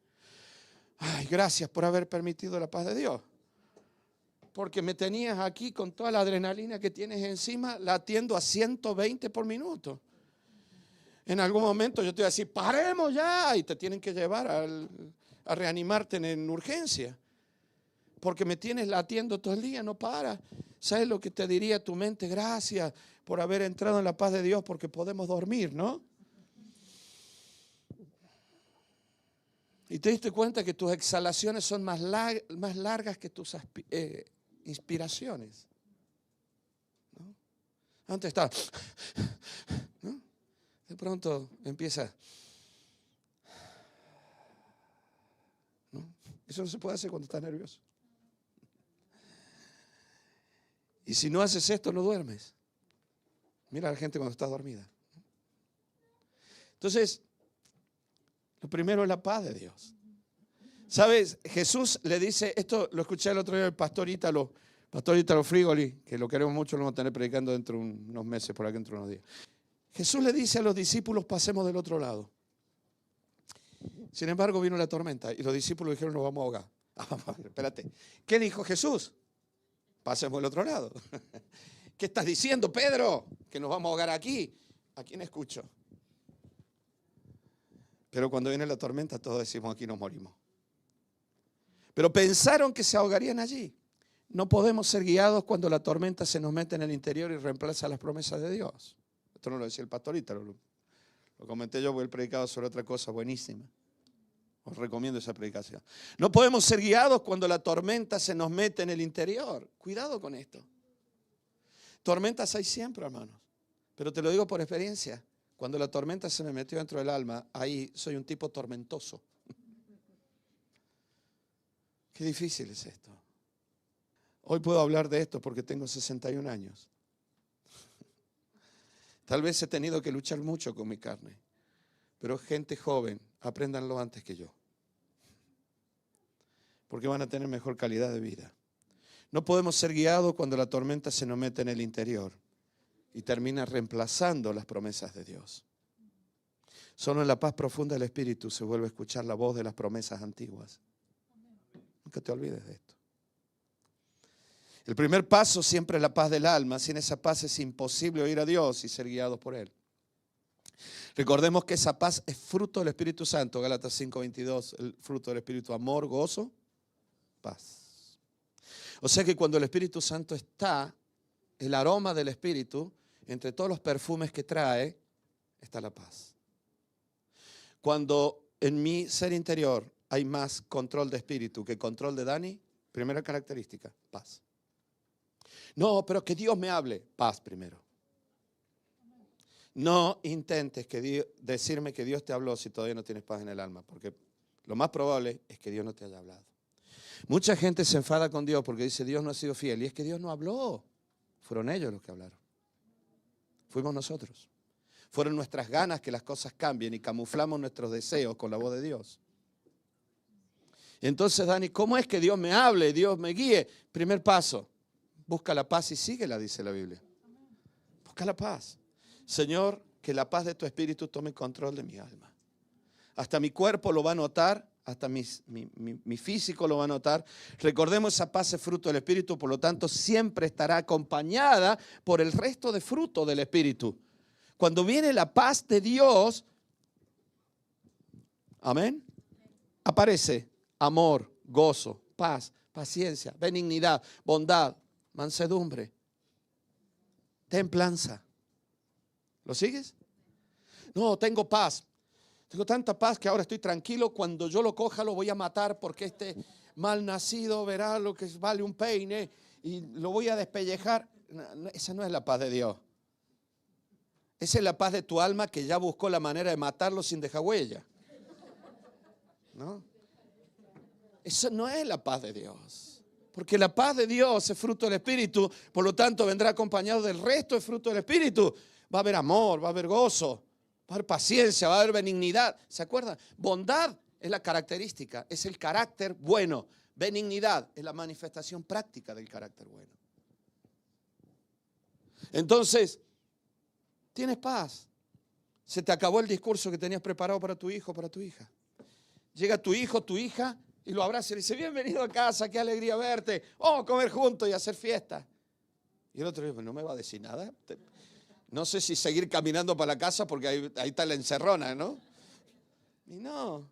Ay, gracias por haber permitido la paz de Dios. Porque me tenías aquí con toda la adrenalina que tienes encima, latiendo a 120 por minuto. En algún momento yo te voy a decir, paremos ya, y te tienen que llevar a reanimarte en urgencia. Porque me tienes latiendo todo el día, no para. ¿Sabes lo que te diría tu mente? Gracias por haber entrado en la paz de Dios porque podemos dormir, ¿no? Y te diste cuenta que tus exhalaciones son más largas que tus inspiraciones, ¿no? Antes estaba, ¿no? De pronto empieza, ¿no? Eso no se puede hacer cuando estás nervioso. Y si no haces esto, no duermes. Mira a la gente cuando está dormida. Entonces, lo primero es la paz de Dios. ¿Sabes? Jesús le dice, esto lo escuché el otro día del pastor Ítalo Frigoli, que lo queremos mucho, lo vamos a tener predicando dentro de unos meses, por aquí dentro de unos días. Jesús le dice a los discípulos, pasemos del otro lado. Sin embargo, vino la tormenta y los discípulos dijeron, nos vamos a ahogar. Espérate, ¿qué dijo Jesús? Pasemos del otro lado. ¿Qué estás diciendo, Pedro? ¿Que nos vamos a ahogar aquí? ¿A quién escucho? Pero cuando viene la tormenta todos decimos aquí nos morimos. Pero pensaron que se ahogarían allí. No podemos ser guiados cuando la tormenta se nos mete en el interior y reemplaza las promesas de Dios. Esto no lo decía el pastor Ítalo, lo comenté yo porque él predicaba sobre otra cosa buenísima. Os recomiendo esa predicación. No podemos ser guiados cuando la tormenta se nos mete en el interior. Cuidado con esto. Tormentas hay siempre, hermanos. Pero te lo digo por experiencia. Cuando la tormenta se me metió dentro del alma, ahí soy un tipo tormentoso. Qué difícil es esto. Hoy puedo hablar de esto porque tengo 61 años. Tal vez he tenido que luchar mucho con mi carne. Pero gente joven, apréndanlo antes que yo. Porque van a tener mejor calidad de vida. No podemos ser guiados cuando la tormenta se nos mete en el interior y termina reemplazando las promesas de Dios. Solo en la paz profunda del Espíritu se vuelve a escuchar la voz de las promesas antiguas. Nunca te olvides de esto. El primer paso siempre es la paz del alma. Sin esa paz es imposible oír a Dios y ser guiados por Él. Recordemos que esa paz es fruto del Espíritu Santo. Gálatas 5:22, el fruto del Espíritu, amor, gozo, paz. O sea que cuando el Espíritu Santo está, el aroma del Espíritu, entre todos los perfumes que trae, está la paz. Cuando en mi ser interior hay más control de espíritu que control de Dani, primera característica, paz. No, pero que Dios me hable, paz primero. No intentes decirme que Dios te habló si todavía no tienes paz en el alma, porque lo más probable es que Dios no te haya hablado. Mucha gente se enfada con Dios porque dice Dios no ha sido fiel, y es que Dios no habló. Fueron ellos los que hablaron. Fuimos nosotros. Fueron nuestras ganas que las cosas cambien y camuflamos nuestros deseos con la voz de Dios. Entonces, Dani, ¿cómo es que Dios me hable, Dios me guíe? Primer paso, busca la paz y síguela, dice la Biblia. Busca la paz. Señor, que la paz de tu espíritu tome control de mi alma. Hasta mi cuerpo lo va a notar, hasta mi físico lo va a notar. Recordemos, esa paz es fruto del espíritu, por lo tanto siempre estará acompañada por el resto de fruto del espíritu. Cuando viene la paz de Dios, amén, aparece amor, gozo, paz, paciencia, benignidad, bondad, mansedumbre, templanza. ¿Lo sigues? No, tengo paz. Tengo tanta paz que ahora estoy tranquilo. Cuando yo lo coja lo voy a matar porque este mal nacido verá lo que vale un peine y lo voy a despellejar. Esa no es la paz de Dios. Esa es la paz de tu alma que ya buscó la manera de matarlo sin dejar huella. ¿No? Esa no es la paz de Dios. Porque la paz de Dios es fruto del Espíritu, por lo tanto vendrá acompañado del resto de fruto del Espíritu. Va a haber amor, va a haber gozo, va a haber paciencia, va a haber benignidad. ¿Se acuerdan? Bondad es la característica, es el carácter bueno. Benignidad es la manifestación práctica del carácter bueno. Entonces, tienes paz. Se te acabó el discurso que tenías preparado para tu hijo, para tu hija. Llega tu hijo, tu hija, y lo abraza y le dice, bienvenido a casa, qué alegría verte. Vamos a comer juntos y hacer fiesta. Y el otro dice, no me va a decir nada. No sé si seguir caminando para la casa porque ahí está la encerrona, ¿no? Y no,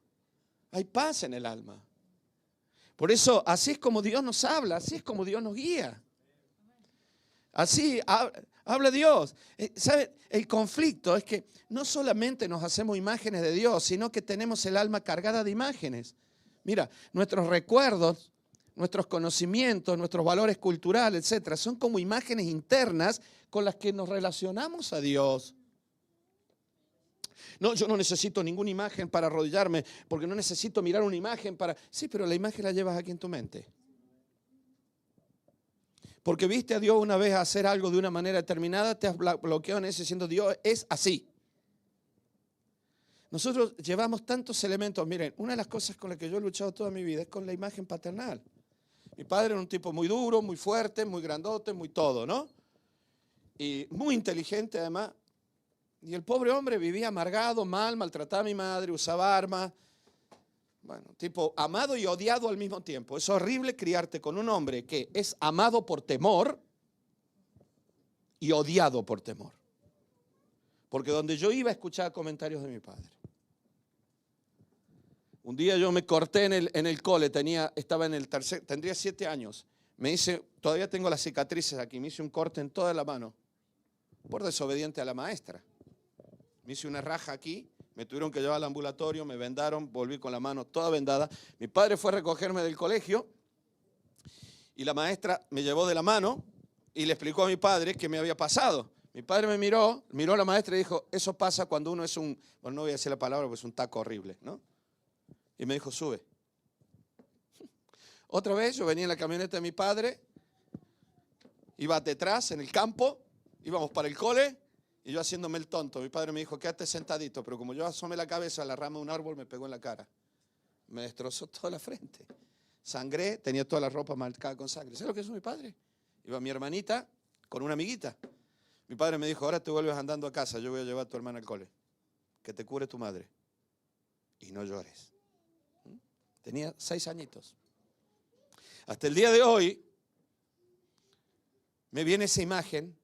hay paz en el alma. Por eso, así es como Dios nos habla, así es como Dios nos guía. Así habla Dios. ¿Sabe? El conflicto es que no solamente nos hacemos imágenes de Dios, sino que tenemos el alma cargada de imágenes. Mira, nuestros recuerdos, nuestros conocimientos, nuestros valores culturales, etcétera, son como imágenes internas con las que nos relacionamos a Dios. No, yo no necesito ninguna imagen para arrodillarme, porque no necesito mirar una imagen para... Sí, pero la imagen la llevas aquí en tu mente. Porque viste a Dios una vez hacer algo de una manera determinada, te has bloqueado en eso diciendo Dios es así. Nosotros llevamos tantos elementos. Miren, una de las cosas con las que yo he luchado toda mi vida es con la imagen paternal. Mi padre era un tipo muy duro, muy fuerte, muy grandote, muy todo, ¿no? Y muy inteligente además. Y el pobre hombre vivía amargado, mal, maltrataba a mi madre, usaba armas. Bueno, tipo amado y odiado al mismo tiempo. Es horrible criarte con un hombre que es amado por temor y odiado por temor. Porque donde yo iba escuchaba comentarios de mi padre. Un día yo me corté en el cole, estaba en el tendría 7 años. Me hice, todavía tengo las cicatrices aquí, me hice un corte en toda la mano por desobediente a la maestra. Me hice una raja aquí, me tuvieron que llevar al ambulatorio, me vendaron, volví con la mano toda vendada. Mi padre fue a recogerme del colegio y la maestra me llevó de la mano y le explicó a mi padre qué me había pasado. Mi padre me miró a la maestra y dijo, eso pasa cuando uno es bueno, no voy a decir la palabra porque es un taco horrible, ¿no? Y me dijo, sube. Otra vez yo venía en la camioneta de mi padre, iba detrás en el campo, íbamos para el cole y yo haciéndome el tonto. Mi padre me dijo, quédate sentadito, pero como yo asomé la cabeza a la rama de un árbol me pegó en la cara. Me destrozó toda la frente. Sangré, tenía toda la ropa marcada con sangre. ¿Sabes lo que hizo mi padre? Iba mi hermanita con una amiguita. Mi padre me dijo, ahora te vuelves andando a casa, yo voy a llevar a tu hermana al cole. Que te cure tu madre. Y no llores. Tenía 6 añitos. Hasta el día de hoy me viene esa imagen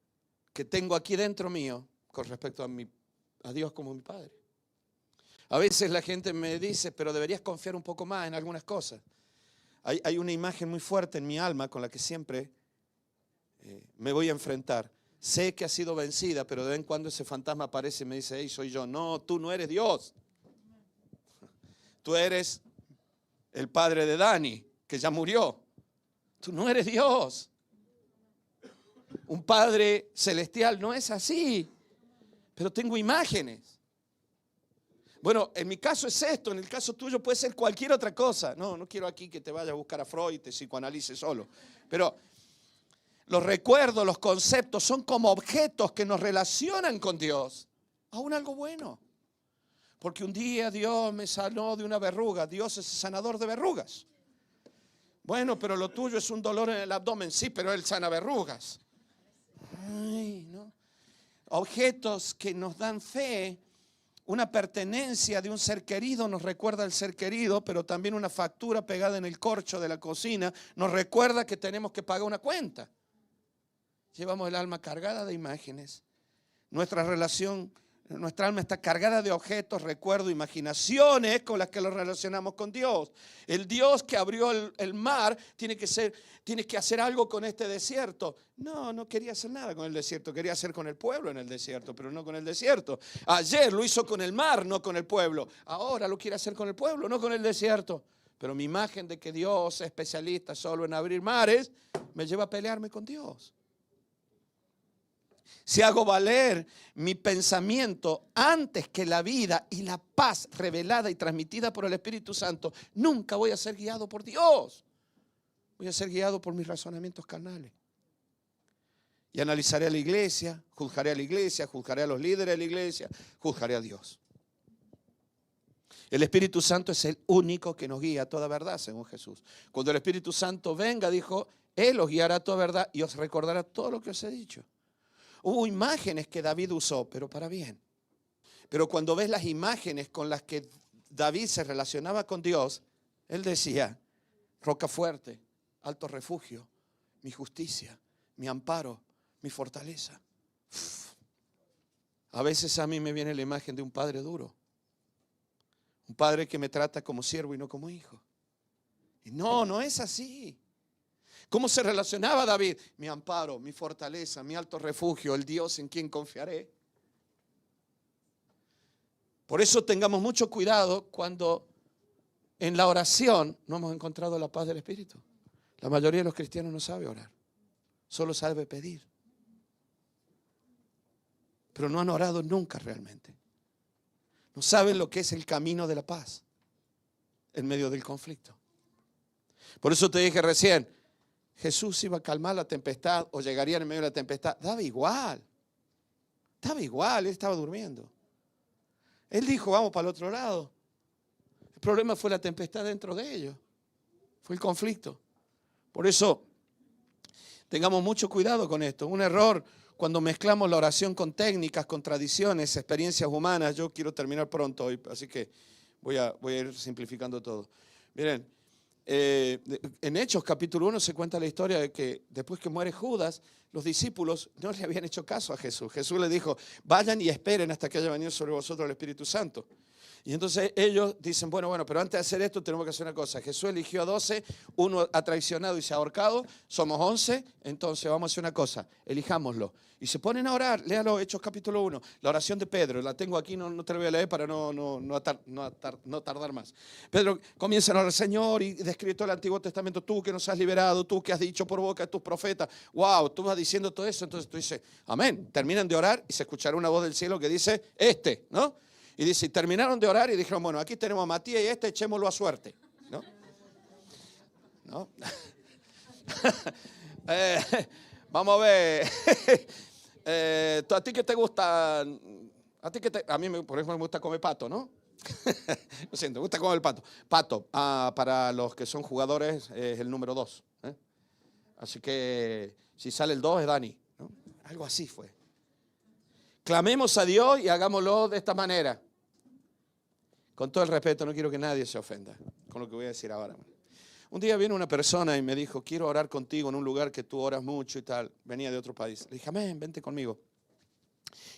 que tengo aquí dentro mío con respecto a Dios como mi Padre. A veces la gente me dice, pero deberías confiar un poco más en algunas cosas. Hay una imagen muy fuerte en mi alma con la que siempre me voy a enfrentar. Sé que ha sido vencida, pero de vez en cuando ese fantasma aparece y me dice, hey, soy yo. No, tú no eres Dios. Tú eres el padre de Dani, que ya murió. Tú no eres Dios. Un padre celestial no es así. Pero tengo imágenes. Bueno, en mi caso es esto, en el caso tuyo puede ser cualquier otra cosa. No quiero aquí que te vayas a buscar a Freud y te psicoanalice solo. Pero los recuerdos, los conceptos son como objetos que nos relacionan con Dios. Aún algo bueno. Porque un día Dios me sanó de una verruga. Dios es sanador de verrugas. Bueno, pero lo tuyo es un dolor en el abdomen. Sí, pero Él sana verrugas. Ay, no. Objetos que nos dan fe, una pertenencia de un ser querido nos recuerda al ser querido, pero también una factura pegada en el corcho de la cocina nos recuerda que tenemos que pagar una cuenta. Llevamos el alma cargada de imágenes. Nuestra alma está cargada de objetos, recuerdos, imaginaciones con las que lo relacionamos con Dios. El Dios que abrió el mar tiene que hacer algo con este desierto. No quería hacer nada con el desierto, quería hacer con el pueblo en el desierto, pero no con el desierto. Ayer lo hizo con el mar, no con el pueblo. Ahora lo quiere hacer con el pueblo, no con el desierto. Pero mi imagen de que Dios es especialista solo en abrir mares me lleva a pelearme con Dios. Si hago valer mi pensamiento antes que la vida y la paz revelada y transmitida por el Espíritu Santo, nunca voy a ser guiado por Dios. Voy a ser guiado por mis razonamientos carnales. Y analizaré a la iglesia, juzgaré a los líderes de la iglesia, juzgaré a Dios. El Espíritu Santo es el único que nos guía a toda verdad, según Jesús. Cuando el Espíritu Santo venga, dijo, Él os guiará a toda verdad y os recordará todo lo que os he dicho. Hubo imágenes que David usó, pero para bien. Pero cuando ves las imágenes con las que David se relacionaba con Dios, él decía, roca fuerte, alto refugio, mi justicia, mi amparo, mi fortaleza. A veces a mí me viene la imagen de un padre duro. Un padre que me trata como siervo y no como hijo. Y no es así. ¿Cómo se relacionaba David? Mi amparo, mi fortaleza, mi alto refugio, el Dios en quien confiaré. Por eso tengamos mucho cuidado cuando en la oración no hemos encontrado la paz del Espíritu. La mayoría de los cristianos no sabe orar, solo sabe pedir. Pero no han orado nunca realmente. No saben lo que es el camino de la paz en medio del conflicto. Por eso te dije recién, Jesús iba a calmar la tempestad o llegaría en medio de la tempestad. Daba igual, él estaba durmiendo. Él dijo, vamos para el otro lado. El problema fue la tempestad dentro de ellos, fue el conflicto. Por eso, tengamos mucho cuidado con esto. Un error cuando mezclamos la oración con técnicas, con tradiciones, experiencias humanas. Yo quiero terminar pronto hoy, así que voy a ir simplificando todo. Miren. En Hechos capítulo 1 se cuenta la historia de que después que muere Judas, los discípulos no le habían hecho caso a Jesús. Jesús les dijo, vayan y esperen hasta que haya venido sobre vosotros el Espíritu Santo. Y entonces ellos dicen, bueno, pero antes de hacer esto tenemos que hacer una cosa. Jesús eligió a 12, uno ha traicionado y se ha ahorcado, somos 11, entonces vamos a hacer una cosa, elijámoslo. Y se ponen a orar, léalo, Hechos capítulo 1, la oración de Pedro, la tengo aquí, no te la voy a leer para no tardar más. Pedro comienza a orar, Señor, y describe todo el Antiguo Testamento, tú que nos has liberado, tú que has dicho por boca de tus profetas, wow, tú vas diciendo todo eso, entonces tú dices, amén. Terminan de orar y se escuchará una voz del cielo que dice, ¿no? Y dice, terminaron de orar y dijeron, bueno, aquí tenemos a Matías y echémoslo a suerte. ¿No? Vamos a ver. ¿A ti qué te gusta? A mí, por ejemplo, me gusta comer pato, ¿no? Lo siento, me gusta comer el pato. Pato, para los que son jugadores, es el número 2. Así que si sale el 2 es Dani, ¿no? Algo así fue. Clamemos a Dios y hagámoslo de esta manera. Con todo el respeto, no quiero que nadie se ofenda con lo que voy a decir ahora. Un día vino una persona y me dijo, quiero orar contigo en un lugar que tú oras mucho y tal. Venía de otro país. Le dije, amén, vente conmigo.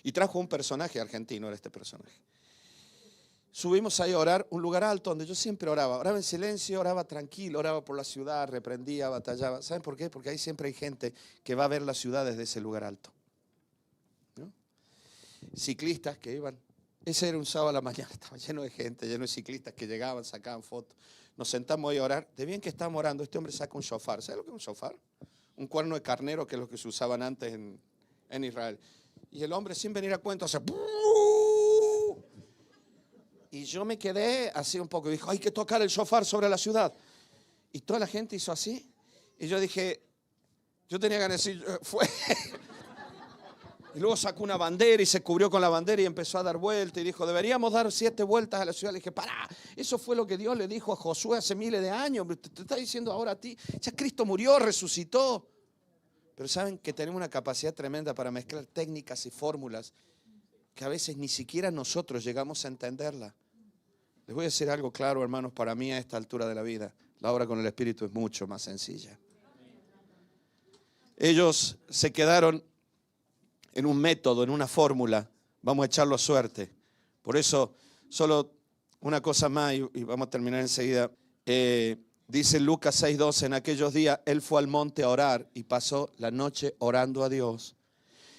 Y trajo un personaje argentino, era este personaje. Subimos ahí a orar, un lugar alto donde yo siempre oraba. Oraba en silencio, oraba tranquilo, oraba por la ciudad, reprendía, batallaba. ¿Saben por qué? Porque ahí siempre hay gente que va a ver la ciudad desde ese lugar alto. ¿No? Ciclistas que iban. Ese era un sábado a la mañana, estaba lleno de gente, lleno de ciclistas que llegaban, sacaban fotos. Nos sentamos ahí a orar. De bien que estábamos orando, este hombre saca un shofar. ¿Sabe lo que es un shofar? Un cuerno de carnero, que es lo que se usaban antes en Israel. Y el hombre, sin venir a cuento, hace... Y yo me quedé así un poco. Dijo, hay que tocar el shofar sobre la ciudad. Y toda la gente hizo así. Y yo dije, yo tenía ganas de decir, fue... Y luego sacó una bandera y se cubrió con la bandera y empezó a dar vueltas. Y dijo, deberíamos dar 7 vueltas a la ciudad. Le dije, pará, eso fue lo que Dios le dijo a Josué hace miles de años. Te está diciendo ahora a ti, ya Cristo murió, resucitó. Pero saben que tenemos una capacidad tremenda para mezclar técnicas y fórmulas que a veces ni siquiera nosotros llegamos a entenderla. Les voy a decir algo claro, hermanos, para mí a esta altura de la vida, la obra con el Espíritu es mucho más sencilla. Ellos se quedaron en un método, en una fórmula. Vamos a echarlo a suerte. Por eso, solo una cosa más y vamos a terminar enseguida. Dice Lucas 6:12, en aquellos días él fue al monte a orar y pasó la noche orando a Dios.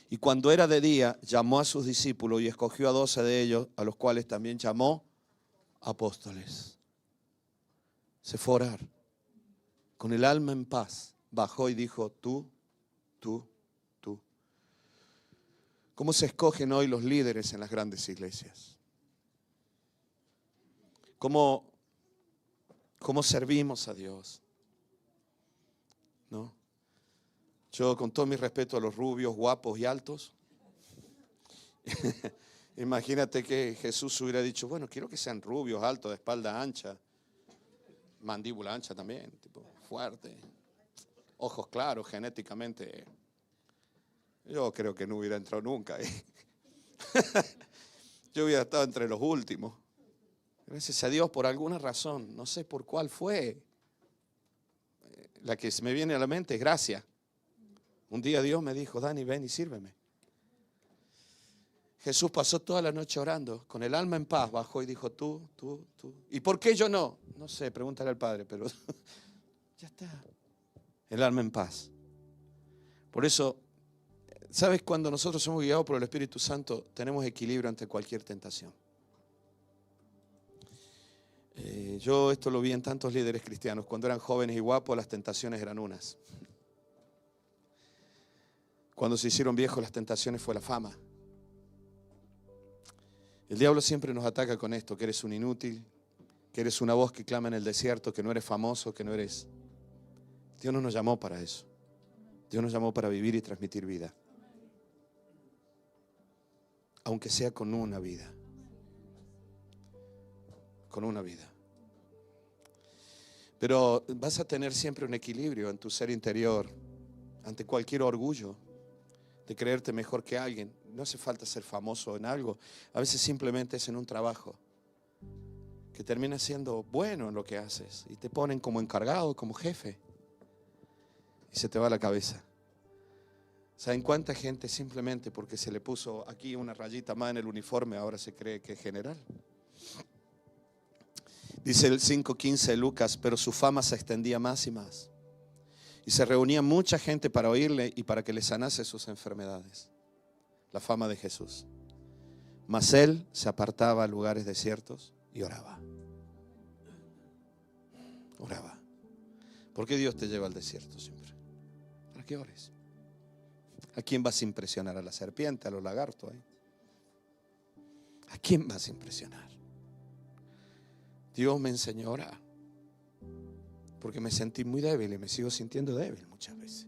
Y cuando era de día, llamó a sus discípulos y escogió a 12 de ellos, a los cuales también llamó apóstoles. Se fue a orar. Con el alma en paz, bajó y dijo, tú. ¿Cómo se escogen hoy los líderes en las grandes iglesias? ¿Cómo servimos a Dios? ¿No? Yo, con todo mi respeto a los rubios, guapos y altos, imagínate que Jesús hubiera dicho, bueno, quiero que sean rubios, altos, de espalda ancha, mandíbula ancha también, tipo fuerte, ojos claros, genéticamente. Yo creo que no hubiera entrado nunca. Yo hubiera estado entre los últimos. Gracias a Dios por alguna razón, no sé por cuál fue. La que se me viene a la mente es gracia. Un día Dios me dijo, Dani, ven y sírveme. Jesús pasó toda la noche orando, con el alma en paz, bajó y dijo, tú. ¿Y por qué yo no? No sé, pregúntale al Padre, pero ya está. El alma en paz. Por eso, ¿sabes? Cuando nosotros somos guiados por el Espíritu Santo, tenemos equilibrio ante cualquier tentación. Yo esto lo vi en tantos líderes cristianos. Cuando eran jóvenes y guapos, las tentaciones eran unas. Cuando se hicieron viejos, las tentaciones fue la fama. El diablo siempre nos ataca con esto, que eres un inútil, que eres una voz que clama en el desierto, que no eres famoso, que no eres... Dios no nos llamó para eso. Dios nos llamó para vivir y transmitir vida. Aunque sea con una vida. Con una vida. Pero vas a tener siempre un equilibrio en tu ser interior ante cualquier orgullo de creerte mejor que alguien. No hace falta ser famoso en algo. A veces simplemente es en un trabajo que termina siendo bueno en lo que haces y te ponen como encargado, como jefe y se te va la cabeza. ¿Saben cuánta gente simplemente porque se le puso aquí una rayita más en el uniforme ahora se cree que es general? Dice el 5:15 de Lucas, pero su fama se extendía más y más. Y se reunía mucha gente para oírle y para que le sanase sus enfermedades. La fama de Jesús. Mas él se apartaba a lugares desiertos y oraba. Oraba. ¿Por qué Dios te lleva al desierto siempre? Para que ores. ¿A quién vas a impresionar? ¿A la serpiente, a los lagartos ahí? ¿A quién vas a impresionar? Dios me enseñó a orar. Porque me sentí muy débil y me sigo sintiendo débil muchas veces.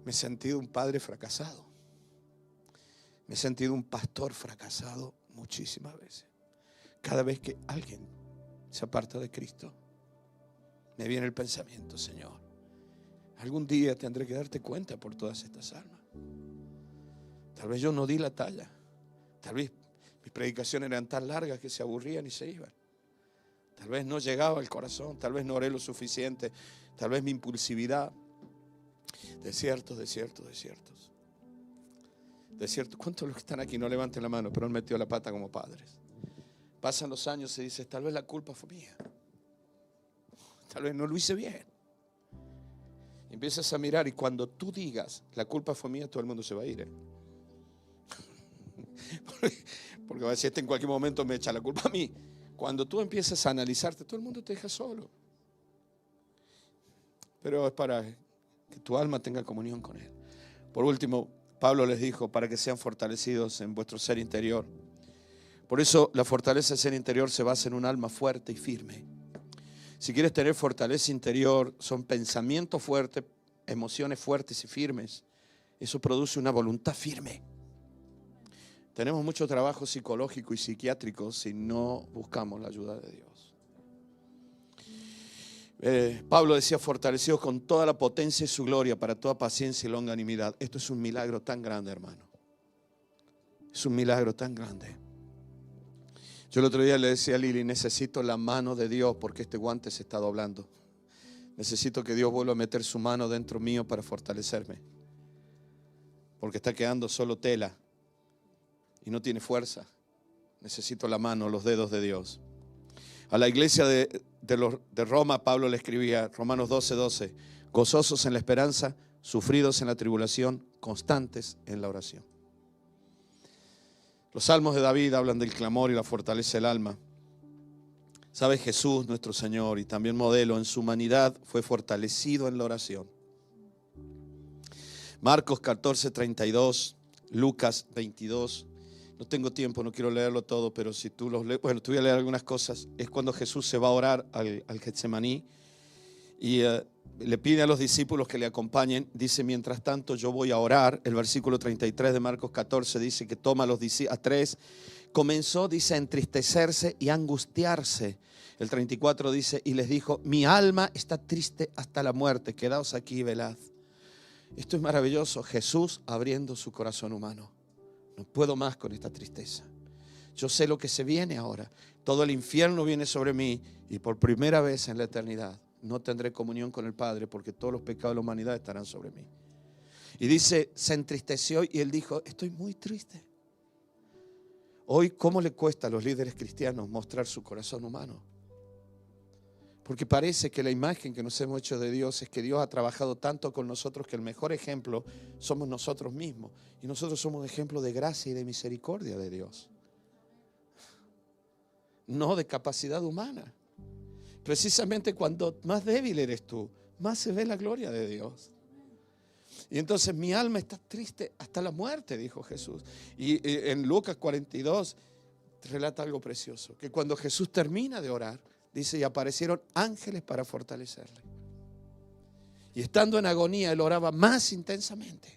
Me he sentido un padre fracasado. Me he sentido un pastor fracasado muchísimas veces. Cada vez que alguien se aparta de Cristo, me viene el pensamiento, Señor, algún día tendré que darte cuenta por todas estas almas. Tal vez yo no di la talla. Tal vez mis predicaciones eran tan largas que se aburrían y se iban. Tal vez no llegaba al corazón, tal vez no oré lo suficiente, tal vez mi impulsividad. Desiertos. ¿Cuántos de los que están aquí no levanten la mano, pero han metido la pata como padres? Pasan los años y dices, tal vez la culpa fue mía. Tal vez no lo hice bien. Y empiezas a mirar y cuando tú digas, la culpa fue mía, todo el mundo se va a ir. Porque va a decir, en cualquier momento me echa la culpa a mí. Cuando tú empiezas a analizarte, todo el mundo te deja solo. Pero es para que tu alma tenga comunión con Él. Por último, Pablo les dijo, para que sean fortalecidos en vuestro ser interior. Por eso la fortaleza del ser interior se basa en un alma fuerte y firme. Si quieres tener fortaleza interior, son pensamientos fuertes, emociones fuertes y firmes. Eso produce una voluntad firme. Tenemos mucho trabajo psicológico y psiquiátrico si no buscamos la ayuda de Dios. Pablo decía, fortalecidos con toda la potencia y su gloria para toda paciencia y longanimidad. Esto es un milagro tan grande, hermano. Es un milagro tan grande. Yo el otro día le decía a Lili, necesito la mano de Dios porque este guante se está doblando. Necesito que Dios vuelva a meter su mano dentro mío para fortalecerme. porque está quedando solo tela y no tiene fuerza. Necesito la mano, los dedos de Dios. A la iglesia de Roma, Pablo le escribía, Romanos 12:12, gozosos en la esperanza, sufridos en la tribulación, constantes en la oración. Los salmos de David hablan del clamor y la fortaleza del alma. ¿Sabe? Jesús, nuestro Señor, y también modelo en su humanidad, fue fortalecido en la oración. Marcos 14:32, Lucas 22. No tengo tiempo, no quiero leerlo todo, pero si tú los lees, bueno, te voy a leer algunas cosas. Es cuando Jesús se va a orar al Getsemaní y le pide a los discípulos que le acompañen. Dice, mientras tanto yo voy a orar. El versículo 33 de Marcos 14 dice que toma a tres. Comenzó, dice, a entristecerse y a angustiarse. El 34 dice, y les dijo, mi alma está triste hasta la muerte, quedaos aquí y velad. Esto es maravilloso, Jesús abriendo su corazón humano. No puedo más con esta tristeza. Yo sé lo que se viene ahora. Todo el infierno viene sobre mí y por primera vez en la eternidad no tendré comunión con el Padre porque todos los pecados de la humanidad estarán sobre mí. Y dice, se entristeció y él dijo, estoy muy triste. Hoy, ¿cómo le cuesta a los líderes cristianos mostrar su corazón humano? Porque parece que la imagen que nos hemos hecho de Dios es que Dios ha trabajado tanto con nosotros que el mejor ejemplo somos nosotros mismos. Y nosotros somos ejemplo de gracia y de misericordia de Dios. No de capacidad humana. Precisamente cuando más débil eres tú, más se ve la gloria de Dios. Y entonces mi alma está triste hasta la muerte, dijo Jesús. Y en Lucas 42 relata algo precioso. Que cuando Jesús termina de orar, dice, y aparecieron ángeles para fortalecerle. Y estando en agonía, él oraba más intensamente.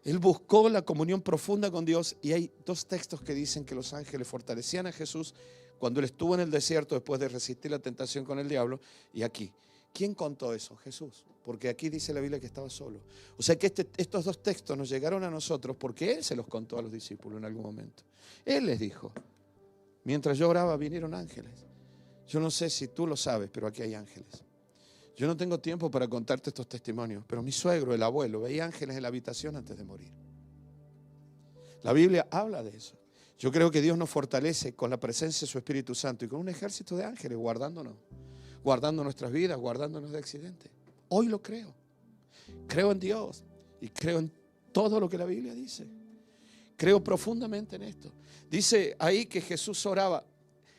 Él buscó la comunión profunda con Dios. Y hay dos textos que dicen que los ángeles fortalecían a Jesús cuando él estuvo en el desierto después de resistir la tentación con el diablo. Y aquí, ¿quién contó eso? Jesús. Porque aquí dice la Biblia que estaba solo. O sea que estos dos textos nos llegaron a nosotros porque él se los contó a los discípulos en algún momento. Él les dijo, mientras yo oraba vinieron ángeles. Yo no sé si tú lo sabes, pero aquí hay ángeles. Yo no tengo tiempo para contarte estos testimonios, pero mi suegro, el abuelo, veía ángeles en la habitación antes de morir. La Biblia habla de eso. Yo creo que Dios nos fortalece con la presencia de su Espíritu Santo y con un ejército de ángeles guardándonos, guardando nuestras vidas, guardándonos de accidentes. Hoy lo creo. Creo en Dios y creo en todo lo que la Biblia dice. Creo profundamente en esto. Dice ahí que Jesús oraba.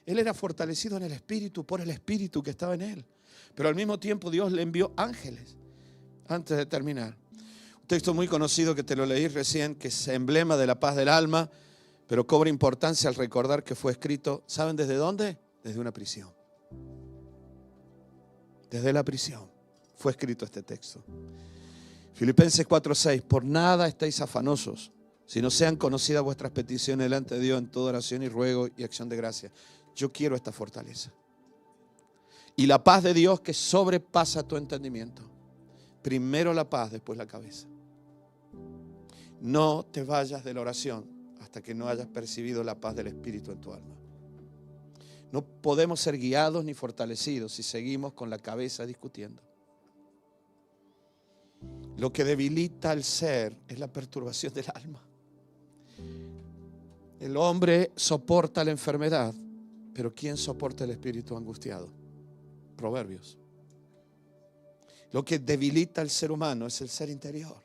Él era fortalecido en el Espíritu por el Espíritu que estaba en él. Pero al mismo tiempo Dios le envió ángeles. Antes de terminar. Un texto muy conocido que te lo leí recién, que es emblema de la paz del alma, pero cobra importancia al recordar que fue escrito, ¿saben desde dónde? Desde una prisión. Desde la prisión fue escrito este texto. Filipenses 4:6, por nada estáis afanosos, sino sean conocidas vuestras peticiones delante de Dios en toda oración y ruego y acción de gracia. Yo quiero esta fortaleza. Y la paz de Dios que sobrepasa tu entendimiento. Primero la paz, después la cabeza. No te vayas de la oración hasta que no hayas percibido la paz del Espíritu en tu alma. No podemos ser guiados ni fortalecidos si seguimos con la cabeza discutiendo. Lo que debilita al ser es la perturbación del alma. El hombre soporta la enfermedad, pero ¿quién soporta el espíritu angustiado? Proverbios. Lo que debilita al ser humano es el ser interior.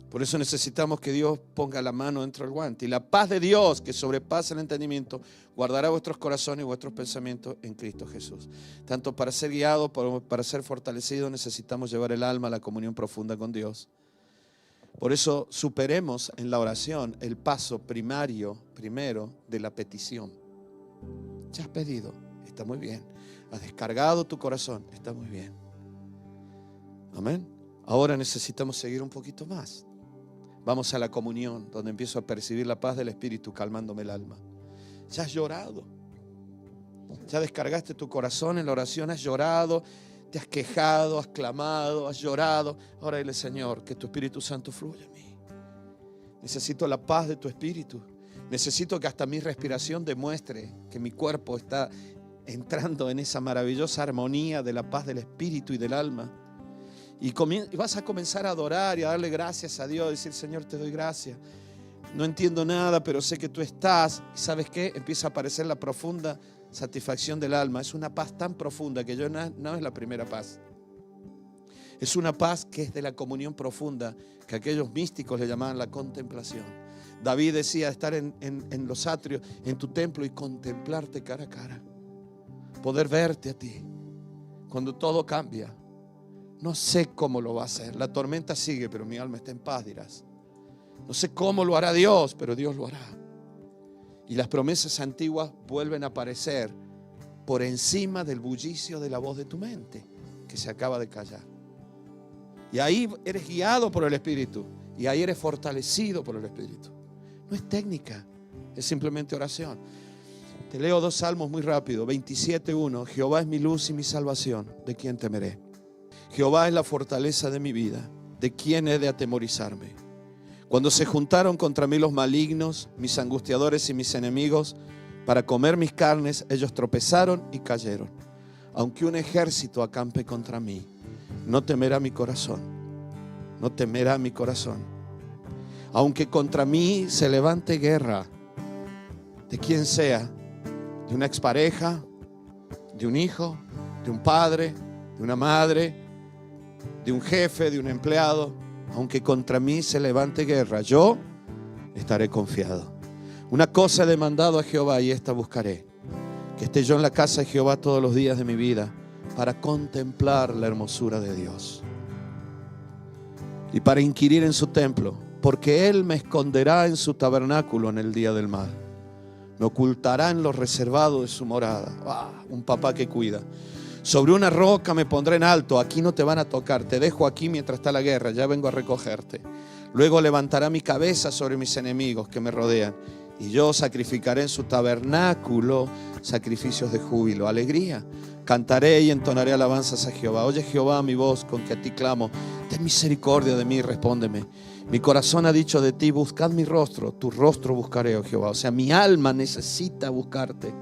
Por eso necesitamos que Dios ponga la mano dentro del guante. Y la paz de Dios, que sobrepasa el entendimiento, guardará vuestros corazones y vuestros pensamientos en Cristo Jesús. Tanto para ser guiados, para ser fortalecidos, necesitamos llevar el alma a la comunión profunda con Dios. Por eso superemos en la oración el paso primero de la petición. Ya has pedido, está muy bien. Has descargado tu corazón, está muy bien. Amén. Ahora necesitamos seguir un poquito más. Vamos a la comunión, donde empiezo a percibir la paz del Espíritu calmándome el alma. Ya has llorado. Ya descargaste tu corazón en la oración, has llorado, te has quejado, has clamado, has llorado. Ahora dile, Señor, que tu Espíritu Santo fluya en mí. Necesito la paz de tu Espíritu. Necesito que hasta mi respiración demuestre que mi cuerpo está entrando en esa maravillosa armonía de la paz del Espíritu y del alma. Y vas a comenzar a adorar y a darle gracias a Dios, decir, Señor, te doy gracias. No entiendo nada, pero sé que tú estás. ¿Y sabes qué? Empieza a aparecer la profunda satisfacción del alma. Es una paz tan profunda que no es la primera paz. Es una paz que es de la comunión profunda, que aquellos místicos le llamaban la contemplación. David decía estar en los atrios, en tu templo y contemplarte cara a cara. Poder verte a ti cuando todo cambia. No sé cómo lo va a hacer. La tormenta sigue, pero mi alma está en paz, dirás. No sé cómo lo hará Dios, pero Dios lo hará. Y las promesas antiguas vuelven a aparecer por encima del bullicio de la voz de tu mente, que se acaba de callar. Y ahí eres guiado por el Espíritu. Y ahí eres fortalecido por el Espíritu. No es técnica, es simplemente oración. Te leo 2 salmos muy rápido. 27:1. Jehová es mi luz y mi salvación. ¿De quién temeré? Jehová es la fortaleza de mi vida. ¿De quién he de atemorizarme? Cuando se juntaron contra mí los malignos, mis angustiadores y mis enemigos, para comer mis carnes, ellos tropezaron y cayeron. Aunque un ejército acampe contra mí, no temerá mi corazón. No temerá mi corazón. Aunque contra mí se levante guerra, de quien sea, de una expareja, de un hijo, de un padre, de una madre, de un jefe, de un empleado, aunque contra mí se levante guerra, yo estaré confiado. Una cosa he demandado a Jehová y esta buscaré, que esté yo en la casa de Jehová todos los días de mi vida, para contemplar la hermosura de Dios y para inquirir en su templo, porque Él me esconderá en su tabernáculo en el día del mal. Me ocultará en lo reservado de su morada. Un papá que cuida. Sobre una roca me pondré en alto. Aquí no te van a tocar. Te dejo aquí mientras está la guerra. Ya vengo a recogerte. Luego levantará mi cabeza sobre mis enemigos que me rodean. Y yo sacrificaré en su tabernáculo sacrificios de júbilo, alegría. Cantaré y entonaré alabanzas a Jehová. Oye, Jehová, mi voz con que a ti clamo. Ten misericordia de mí, respóndeme. Mi corazón ha dicho de ti, buscad mi rostro. Tu rostro buscaré, oh Jehová. O sea, mi alma necesita buscarte.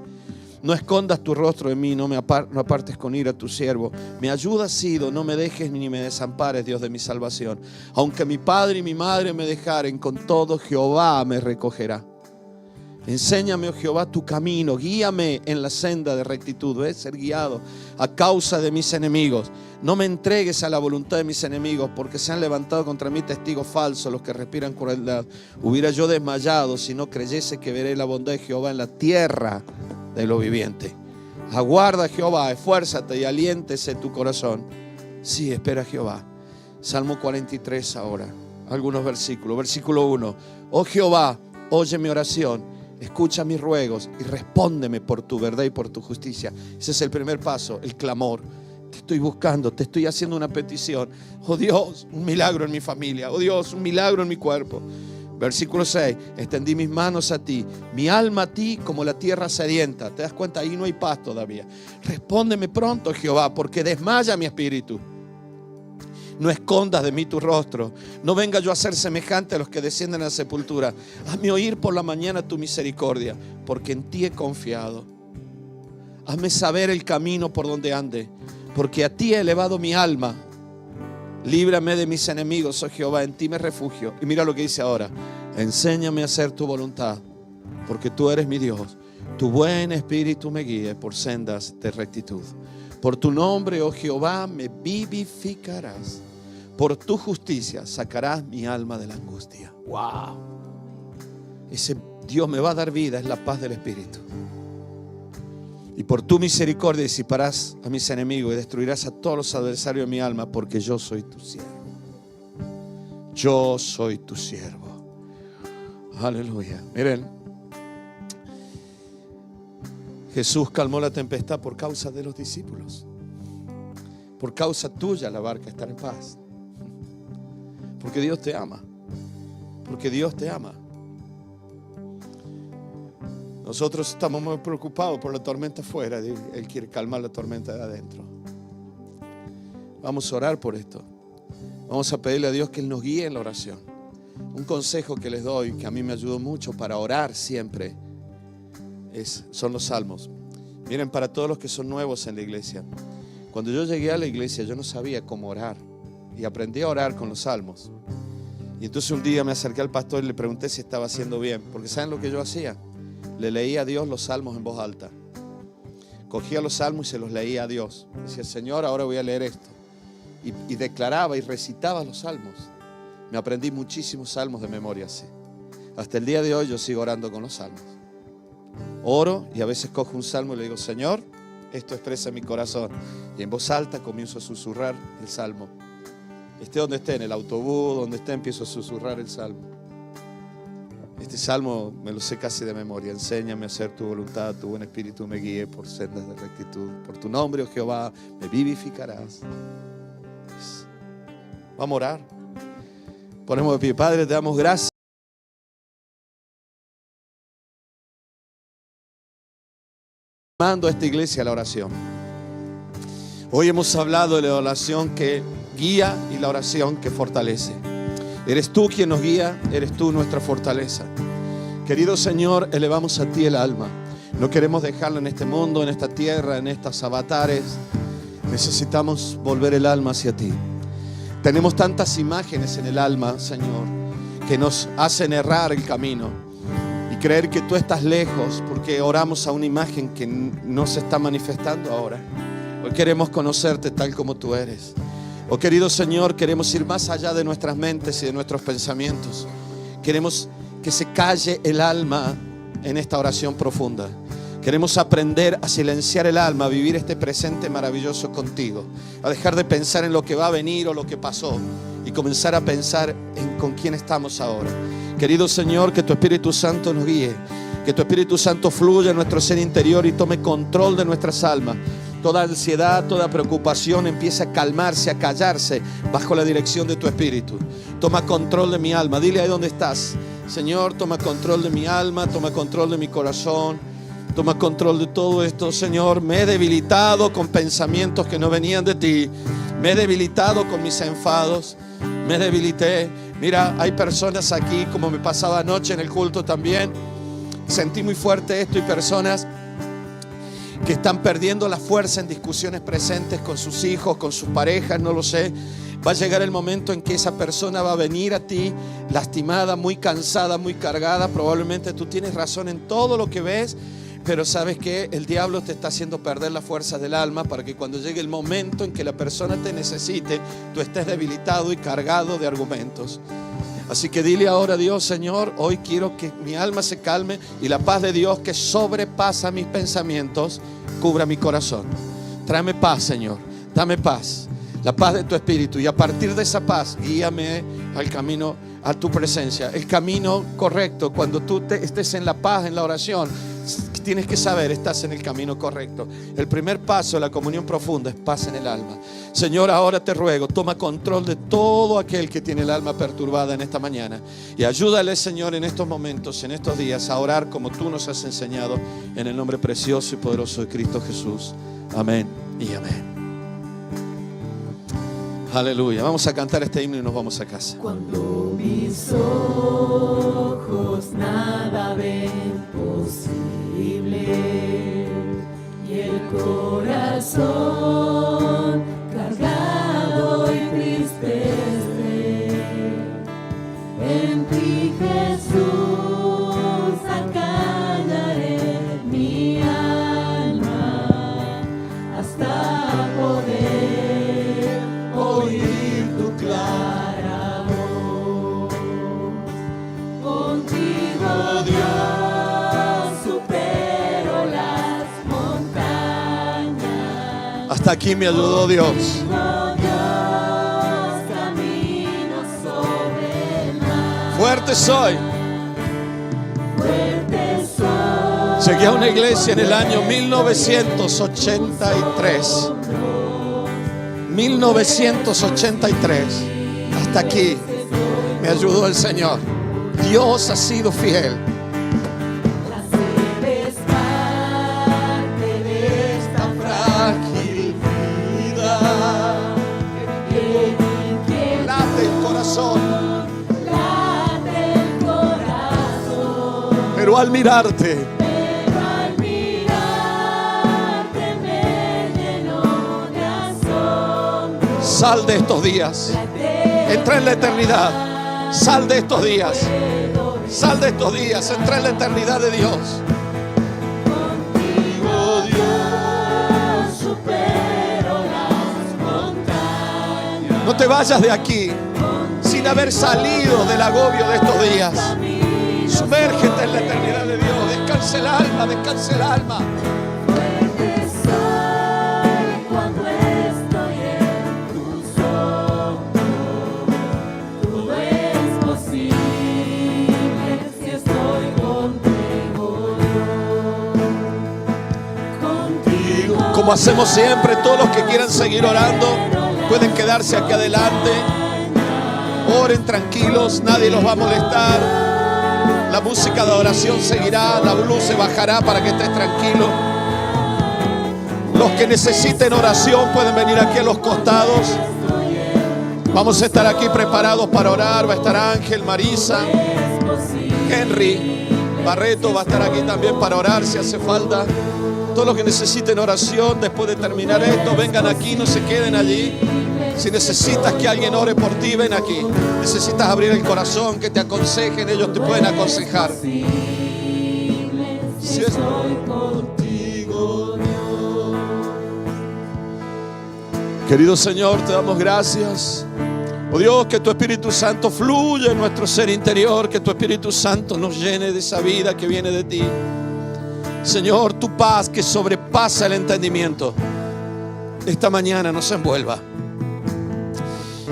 No escondas tu rostro de mí, no apartes con ira a tu siervo. Mi ayuda ha sido, no me dejes ni me desampares, Dios de mi salvación. Aunque mi padre y mi madre me dejaren, con todo Jehová me recogerá. Enséñame, oh Jehová, tu camino, guíame en la senda de rectitud. Voy a ser guiado a causa de mis enemigos. No me entregues a la voluntad de mis enemigos, porque se han levantado contra mí testigos falsos, los que respiran crueldad. Hubiera yo desmayado si no creyese que veré la bondad de Jehová en la tierra de los vivientes. Aguarda, Jehová, esfuérzate y aliéntese tu corazón. Sí, espera a Jehová. Salmo 43 ahora, algunos versículos. Versículo 1. Oh Jehová, oye mi oración. Escucha mis ruegos y respóndeme por tu verdad y por tu justicia. Ese es el primer paso, el clamor. Te estoy buscando, te estoy haciendo una petición. Oh Dios, un milagro en mi familia. Oh Dios, un milagro en mi cuerpo. Versículo 6, extendí mis manos a ti, mi alma a ti como la tierra sedienta. ¿Te das cuenta? Ahí no hay paz todavía. Respóndeme pronto, Jehová, porque desmaya mi espíritu. No escondas de mí tu rostro. No venga yo a ser semejante a los que descienden a la sepultura. Hazme oír por la mañana tu misericordia, porque en ti he confiado. Hazme saber el camino por donde ande, porque a ti he elevado mi alma. Líbrame de mis enemigos, oh Jehová, en ti me refugio. Y mira lo que dice ahora. Enséñame a hacer tu voluntad, porque tú eres mi Dios. Tu buen espíritu me guíe por sendas de rectitud. Por tu nombre, oh Jehová, me vivificarás. Por tu justicia sacarás mi alma de la angustia. ¡Wow! Ese Dios me va a dar vida, es la paz del Espíritu. Y por tu misericordia disiparás a mis enemigos y destruirás a todos los adversarios de mi alma, porque yo soy tu siervo. Yo soy tu siervo. Aleluya. Miren, Jesús calmó la tempestad por causa de los discípulos. Por causa tuya la barca está en paz. Porque Dios te ama. Porque Dios te ama. Nosotros estamos muy preocupados por la tormenta afuera. Él quiere calmar la tormenta de adentro. Vamos a orar por esto. Vamos a pedirle a Dios que Él nos guíe en la oración. Un consejo que les doy, que a mí me ayudó mucho para orar siempre, son los salmos. Miren, para todos los que son nuevos en la iglesia, cuando yo llegué a la iglesia yo no sabía cómo orar. y aprendí a orar con los salmos. Y entonces un día me acerqué al pastor y le pregunté si estaba haciendo bien. Porque ¿saben lo que yo hacía? Le leía a Dios los salmos en voz alta. Cogía los salmos y se los leía a Dios. Decía, Señor, ahora voy a leer esto. Y declaraba y recitaba los salmos. Me aprendí muchísimos salmos de memoria así. Hasta el día de hoy yo sigo orando con los salmos. Oro y a veces cojo un salmo y le digo, Señor, esto expresa mi corazón. Y en voz alta comienzo a susurrar el salmo. Esté donde esté, en el autobús, donde esté, empiezo a susurrar el salmo. Este salmo me lo sé casi de memoria. Enséñame a hacer tu voluntad, tu buen espíritu me guíe por sendas de rectitud. Por tu nombre, oh Jehová, me vivificarás. Vamos a orar. Ponemos de pie. Padre, te damos gracias. Mando a esta iglesia a la oración. Hoy hemos hablado de la oración que guía y la oración que fortalece. Eres tú quien nos guía, eres tú nuestra fortaleza. Querido Señor, elevamos a ti el alma. No queremos dejarlo en este mundo, en esta tierra, en estas avatares. Necesitamos volver el alma hacia ti. Tenemos tantas imágenes en el alma, Señor, que nos hacen errar el camino y creer que tú estás lejos porque oramos a una imagen que no se está manifestando ahora. Hoy queremos conocerte tal como tú eres. Oh querido Señor, queremos ir más allá de nuestras mentes y de nuestros pensamientos. Queremos que se calle el alma en esta oración profunda. Queremos aprender a silenciar el alma, a vivir este presente maravilloso contigo, a dejar de pensar en lo que va a venir o lo que pasó y comenzar a pensar en con quién estamos ahora. Querido Señor, que tu Espíritu Santo nos guíe, que tu Espíritu Santo fluya en nuestro ser interior y tome control de nuestras almas. Toda ansiedad, toda preocupación empieza a calmarse, a callarse bajo la dirección de tu Espíritu. Toma control de mi alma. Dile ahí donde estás. Señor, toma control de mi alma, toma control de mi corazón. Toma control de todo esto, Señor. Me he debilitado con pensamientos que no venían de ti. Me he debilitado con mis enfados. Me debilité. Mira, hay personas aquí, como me pasaba anoche en el culto también. Sentí muy fuerte esto y personas que están perdiendo la fuerza en discusiones presentes con sus hijos, con sus parejas, no lo sé. Va a llegar el momento en que esa persona va a venir a ti lastimada, muy cansada, muy cargada. Probablemente tú tienes razón en todo lo que ves, pero sabes que el diablo te está haciendo perder la fuerza del alma para que cuando llegue el momento en que la persona te necesite, tú estés debilitado y cargado de argumentos. Así que dile ahora a Dios, Señor, hoy quiero que mi alma se calme y la paz de Dios que sobrepasa mis pensamientos cubra mi corazón. Tráeme paz, Señor, dame paz, la paz de tu Espíritu, y a partir de esa paz guíame al camino, a tu presencia, el camino correcto. Cuando tú estés en la paz, en la oración, tienes que saber, estás en el camino correcto. El primer paso de la comunión profunda es paz en el alma. Señor, ahora te ruego, toma control de todo aquel que tiene el alma perturbada en esta mañana y ayúdale, Señor, en estos momentos, en estos días, a orar como tú nos has enseñado, en el nombre precioso y poderoso de Cristo Jesús. Amén y amén. Aleluya. Vamos a cantar este himno y nos vamos a casa. Cuando mis ojos nada ven posible y el corazón cargado y triste, en ti, Jesús, acallaré mi alma hasta poder oír tu clara voz. Contigo, Dios, supero las montañas. Hasta aquí me ayudó Dios. Contigo, Dios, camino sobre el mar. Fuerte soy. Fuerte soy. Llegué a una iglesia en el año 1983. 1983. Hasta aquí me ayudó el Señor. Dios ha sido fiel. La sed es parte de esta Fragilidad. que Late el corazón. late el corazón. Pero al mirarte, Pero al mirarte me llenó de asombro. Sal de estos días. Entra en la eternidad. Sal de estos días. Sal de estos días. Entra en la eternidad de Dios. Contigo, Dios, supero las montañas. No te vayas de aquí sin haber salido del agobio de estos días. Sumérgete en la eternidad de Dios. Descanse el alma, descanse el alma. Fuerte soy cuando estoy en tus ojos. Todo es posible si estoy contigo, Dios. Contigo. Como hacemos siempre, todos los que quieran seguir orando pueden quedarse aquí adelante. Oren tranquilos, nadie los va a molestar. La música de oración seguirá, la luz se bajará para que estés tranquilo. Los que necesiten oración pueden venir aquí a los costados. Vamos a estar aquí preparados para orar. Va a estar Ángel, Marisa, Henry, Barreto va a estar aquí también para orar si hace falta. Todos los que necesiten oración después de terminar esto, vengan aquí, no se queden allí. Si necesitas que alguien ore por ti, ven aquí. Necesitas abrir el corazón, que te aconsejen, ellos te pueden aconsejar. Si estoy contigo, Dios. Querido Señor, te damos gracias. Oh Dios, que tu Espíritu Santo fluya en nuestro ser interior, que tu Espíritu Santo nos llene de esa vida que viene de ti. Señor, tu paz que sobrepasa el entendimiento, esta mañana nos envuelva.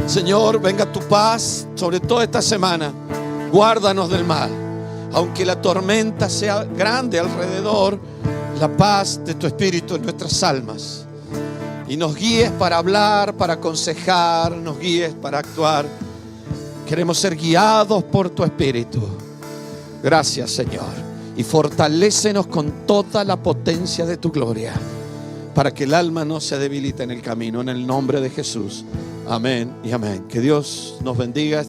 Señor, venga tu paz sobre toda esta semana. Guárdanos del mal. Aunque la tormenta sea grande alrededor, la paz de tu Espíritu en nuestras almas. Y nos guíes para hablar, para aconsejar, nos guíes para actuar. Queremos ser guiados por tu Espíritu. Gracias, Señor. Y fortalécenos con toda la potencia de tu gloria, para que el alma no se debilite en el camino. En el nombre de Jesús. Amén y amén. Que Dios nos bendiga.